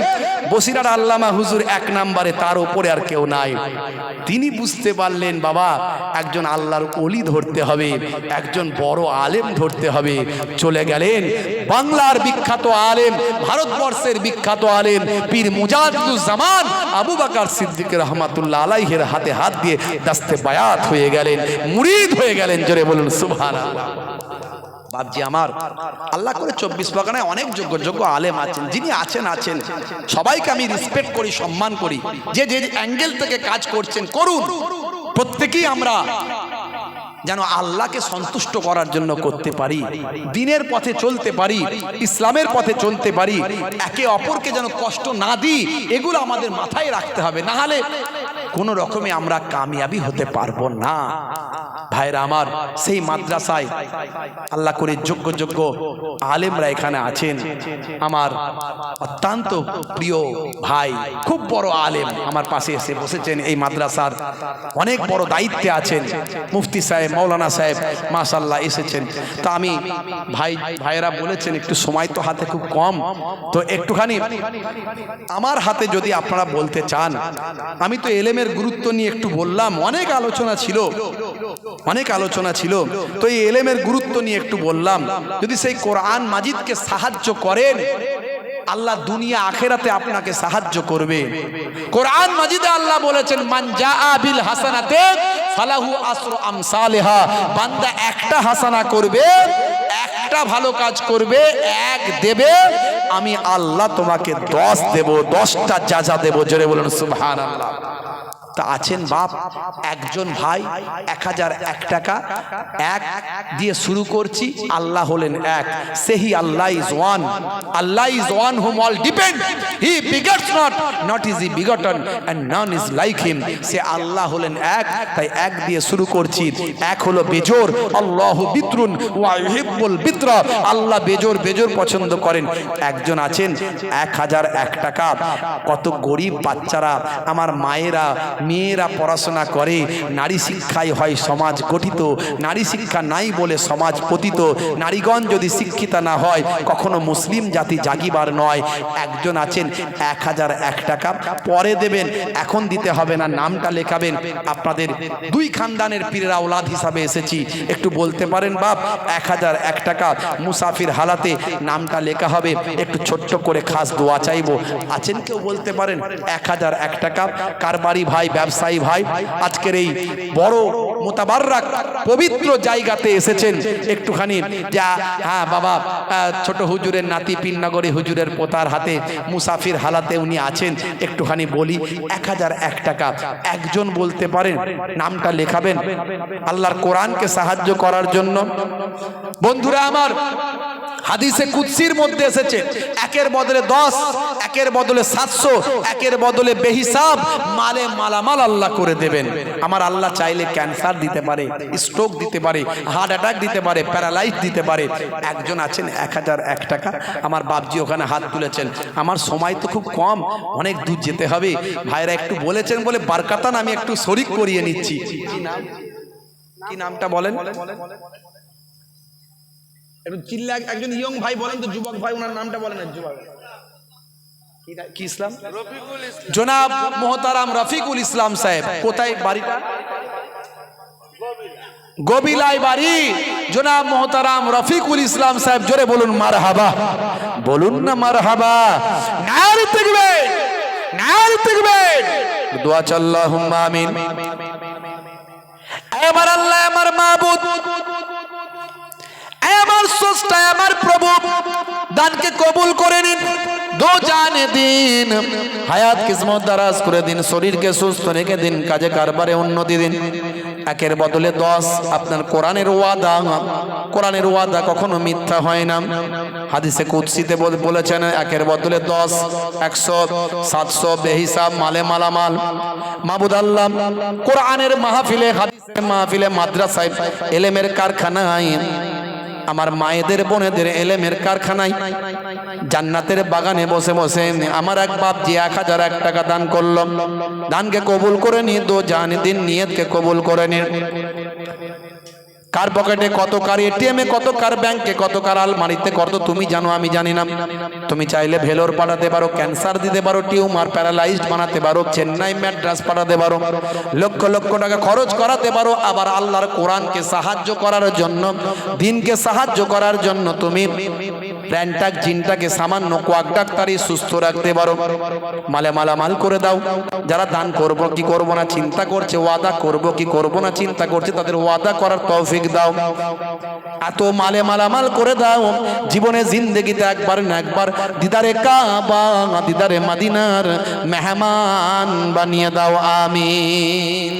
বসিরহাট আল্লামা হুজুর 1 নম্বরে, তার উপরে আর কেউ নাই। তিনি বুঝতে পারলেন বাবা একজন আল্লাহর ওলি ধরতে হবে, একজন বড় আলেম ধরতে হবে। চলে গেলেন বাংলার বিখ্যাত আলেম, ভারতবর্ষের বিখ্যাত আলেম পীর মুজাদ্দুজ্জামান আবু বকর সিদ্দিক রহমাতুল্লাহ আলাইহির হাতে হাত দিয়ে দাস্তে বায়াত হয়ে গেলেন, মুরিদ হয়ে গেলেন। জোরে বলুন সুবহানাল্লাহ। বাপজি আমার, আল্লাহ করে 24 পরগনায় অনেক যোগ্য আলেম আছেন, যিনি আছেন সবাইকে আমি রেসপেক্ট করি, সম্মান করি। যে অ্যাঙ্গেল থেকে কাজ করছেন করুন, প্রত্যেকেই আমরা যেন আল্লাহকে সন্তুষ্ট করার জন্য করতে পারি, দ্বীনের পথে চলতে পারি, ইসলামের পথে চলতে পারি, একে অপরকে যেন কষ্ট না দিই, এগুলো আমাদের মাথায় রাখতে হবে। না হলে কোনো রকমে আমরা কামিয়াবি হতে পারবো না। ভাইরা আমার, সেই মাদ্রাসায় আল্লাহ করে যোগ্য আলেমরা এখানে আছেন। আমার অত্যন্ত প্রিয় ভাই, খুব বড় আলেম আমার পাশে এসে বসেছেন, এই মাদ্রাসার অনেক বড় দায়িত্বে আছেন। মুফতি সাহেব, মাওলানা সাহেব মাশাআল্লাহ এসেছেন। তো আমি ভাইয়েরা বলেছেন একটু সময় তো হাতে খুব কম, তো একটুখানি আমার হাতে যদি আপনারা বলতে চান, আমি তো এলেম এলেমের গুরুত্ব নিয়ে একটু বললাম, অনেক আলোচনা ছিল, তো এই এলেমের গুরুত্ব নিয়ে একটু বললাম। যদি সেই কোরআন মাজিদকে সাহায্য করেন, আল্লাহ দুনিয়া আখেরাতে আপনাকে সাহায্য করবে। কোরআন মাজিদে আল্লাহ বলেছেন, মান জাআ বিল হাসানাতে ফালাহু আসরু আমসালিহা। বান্দা একটা হাসানা করবে, একটা ভালো কাজ করবে, এক দেবে, আমি আল্লাহ তোমাকে 10 দেব, 10টা যাজা দেব। জোরে বলুন সুবহানাল্লাহ। তা আছেন বাপ, একজন ভাই 1001 টাকা এক দিয়ে শুরু করছি, আল্লাহ হলেন এক। সেহি আল্লাহ ইজ ওয়ান, আল্লাহ is one whom all depend, he begets not is he begotten and none is like him. সে আল্লাহ হলেন এক, তাই এক দিয়ে শুরু করছি। এক হলো বেজোর, আল্লাহু বিতরুন ওয়া ইউহিব্বুল বিতরা, আল্লাহ বেজোর পছন্দ করেন। একজন আছেন 1001 টাকা। কত গরিব বাচ্চারা, আমার মায়েরা, মেয়েরা পড়াশোনা করে, নারী শিক্ষায় হয় সমাজ গঠিত, নারী শিক্ষা নাই বলে সমাজ পতিত। নারীগণ যদি শিক্ষিতা না হয়, কখনো মুসলিম জাতি জাগিবার নয়। একজন আছেন 1001 টাকা, পরে দেবেন, এখন দিতে হবে না, নামটা লেখাবেন। আপনাদের দুই খানদানের পীরের আওলাদ হিসাবে এসেছি, একটু বলতে পারেন বাপ 1001 টাকা মুসাফির হালাতে নামটা লেখা হবে, একটু ছোট্ট করে খাস দোয়া চাইবো। আছেন কেউ বলতে পারেন 1001 টাকা? কারবারি ভাই, ব্যবসায়ী ভাই, আজকের এই বড় মুতাবাররাক পবিত্র জায়গাতে এসেছেন, একটুখানি যা, হ্যাঁ বাবা, ছোট হুজুরের নাতি পিননগরী হুজুরের পোতার হাতে মুসাফির হালাতে উনি আছেন, একটুখানি বলি 1001 টাকা একজন বলতে পারেন, নামটা লেখাবেন আল্লাহর কোরআনকে সাহায্য করার জন্য। বন্ধুরা আমার, হাদিসে কুদসির মধ্যে এসেছে, একের বদলে 10, একের বদলে 700, একের বদলে বেহিসাব মালে মালামাল আল্লাহ করে দেবেন। আমার আল্লাহ চাইলে ক্যান্সার দিতে পারে, স্ট্রোক দিতে পারে, হার্ট অ্যাটাক দিতে পারে, প্যারালাইজ দিতে পারে। একজন আছেন 1001 টাকা, আমার বাপজি ওখানে হাত তুলেছেন। আমার সময় তো খুব কম, অনেক দূর যেতে হবে, ভাইরা একটু বলেছেন বলে বারকাতান আমি একটু শরিক করিয়ে নিচ্ছি। কি নামটা বলেন? একটু চিল্লা, একজন ইয়ং ভাই বলেন তো, যুবক ভাই, ওনার নামটা বলেন। যুবক কি ইসলাম? জনাব মোহতারাম রফিকুল ইসলাম সাহেব। কোথায় বাড়িটা? গোবিলায় বাড়ি। জনাব মোহতারাম রফিকুল ইসলাম সাহেব, জোরে বলুন মারহাবা, বলুন না মারহাবা। নারে তাকবীর, নারে তাকবীর, দোয়া আল্লাহুম্মা আমিন। আমার আল্লাহ, আমার মাবুদ, আমার স্রষ্টা, আমার প্রভু, দানকে কবুল করে নিন। দো জানে দিন, হায়াত কিসমত দারাজ করে দিন, শরীরকে সুস্থ রেখে দিন, কাজে কারবারে উন্নতি দিন। একের বদলে 10, আপনার কোরআনের ওয়াদা, কোরআনের ওয়াদা কখনো মিথ্যা হয় না। হাদিসে কুদসিতে বলেছেন, একের বদলে 10, 100, 700 বেহিসাব মালে মালামাল। মাবুদ আল্লাহ কোরআনের মাহফিলে, হাদিসের মাহফিলে, মাদ্রাসায়, এলেমের কারখানায়, আমার মায়েদের বোনেদের এলেমের কারখানায়, জান্নাতের বাগানে বসে বসে আমার এক বাপ যে 1001 টাকা দান করলো, দানকে কবুল করে নি, দো জানে দিন নিয়তকে কবুল করে নি। কার পকেটে কত, কার এটিএমে কত, কার ব্যাংকে কত, কার আলমারিতে কত, তুমি জানো, আমি জানি না। তুমি চাইলে ভেলোর পাঠাতে পারো, ক্যান্সার দিতে পারো, টিউমার প্যারালাইজড বানাতে পারো, চেন্নাই ম্যাড্রাস পাঠাতে পারো, লক্ষ লক্ষ টাকা খরচ করাতে পারো। আবার আল্লাহর কোরআনকে সাহায্য করার জন্য, দিনকে সাহায্য করার জন্য তুমি প্ল্যানটাক জিনটাকে সামান্য কোয়াক ডাক্তারি সুস্থ রাখতে পারো। মালে মালামাল করে দাও। যারা দান করব কি করব না চিন্তা করছে, ওয়াদা করব কি করব না চিন্তা করছে, তাদের ওয়াদা করার তৌফিক দাও। এত মালে মালামাল করে দাও, জীবনে জিন্দেগিতে একবার না একবার দিদারে কাবা, দিদারে মদিনার মেহমান বানিয়ে দাও। আমিন।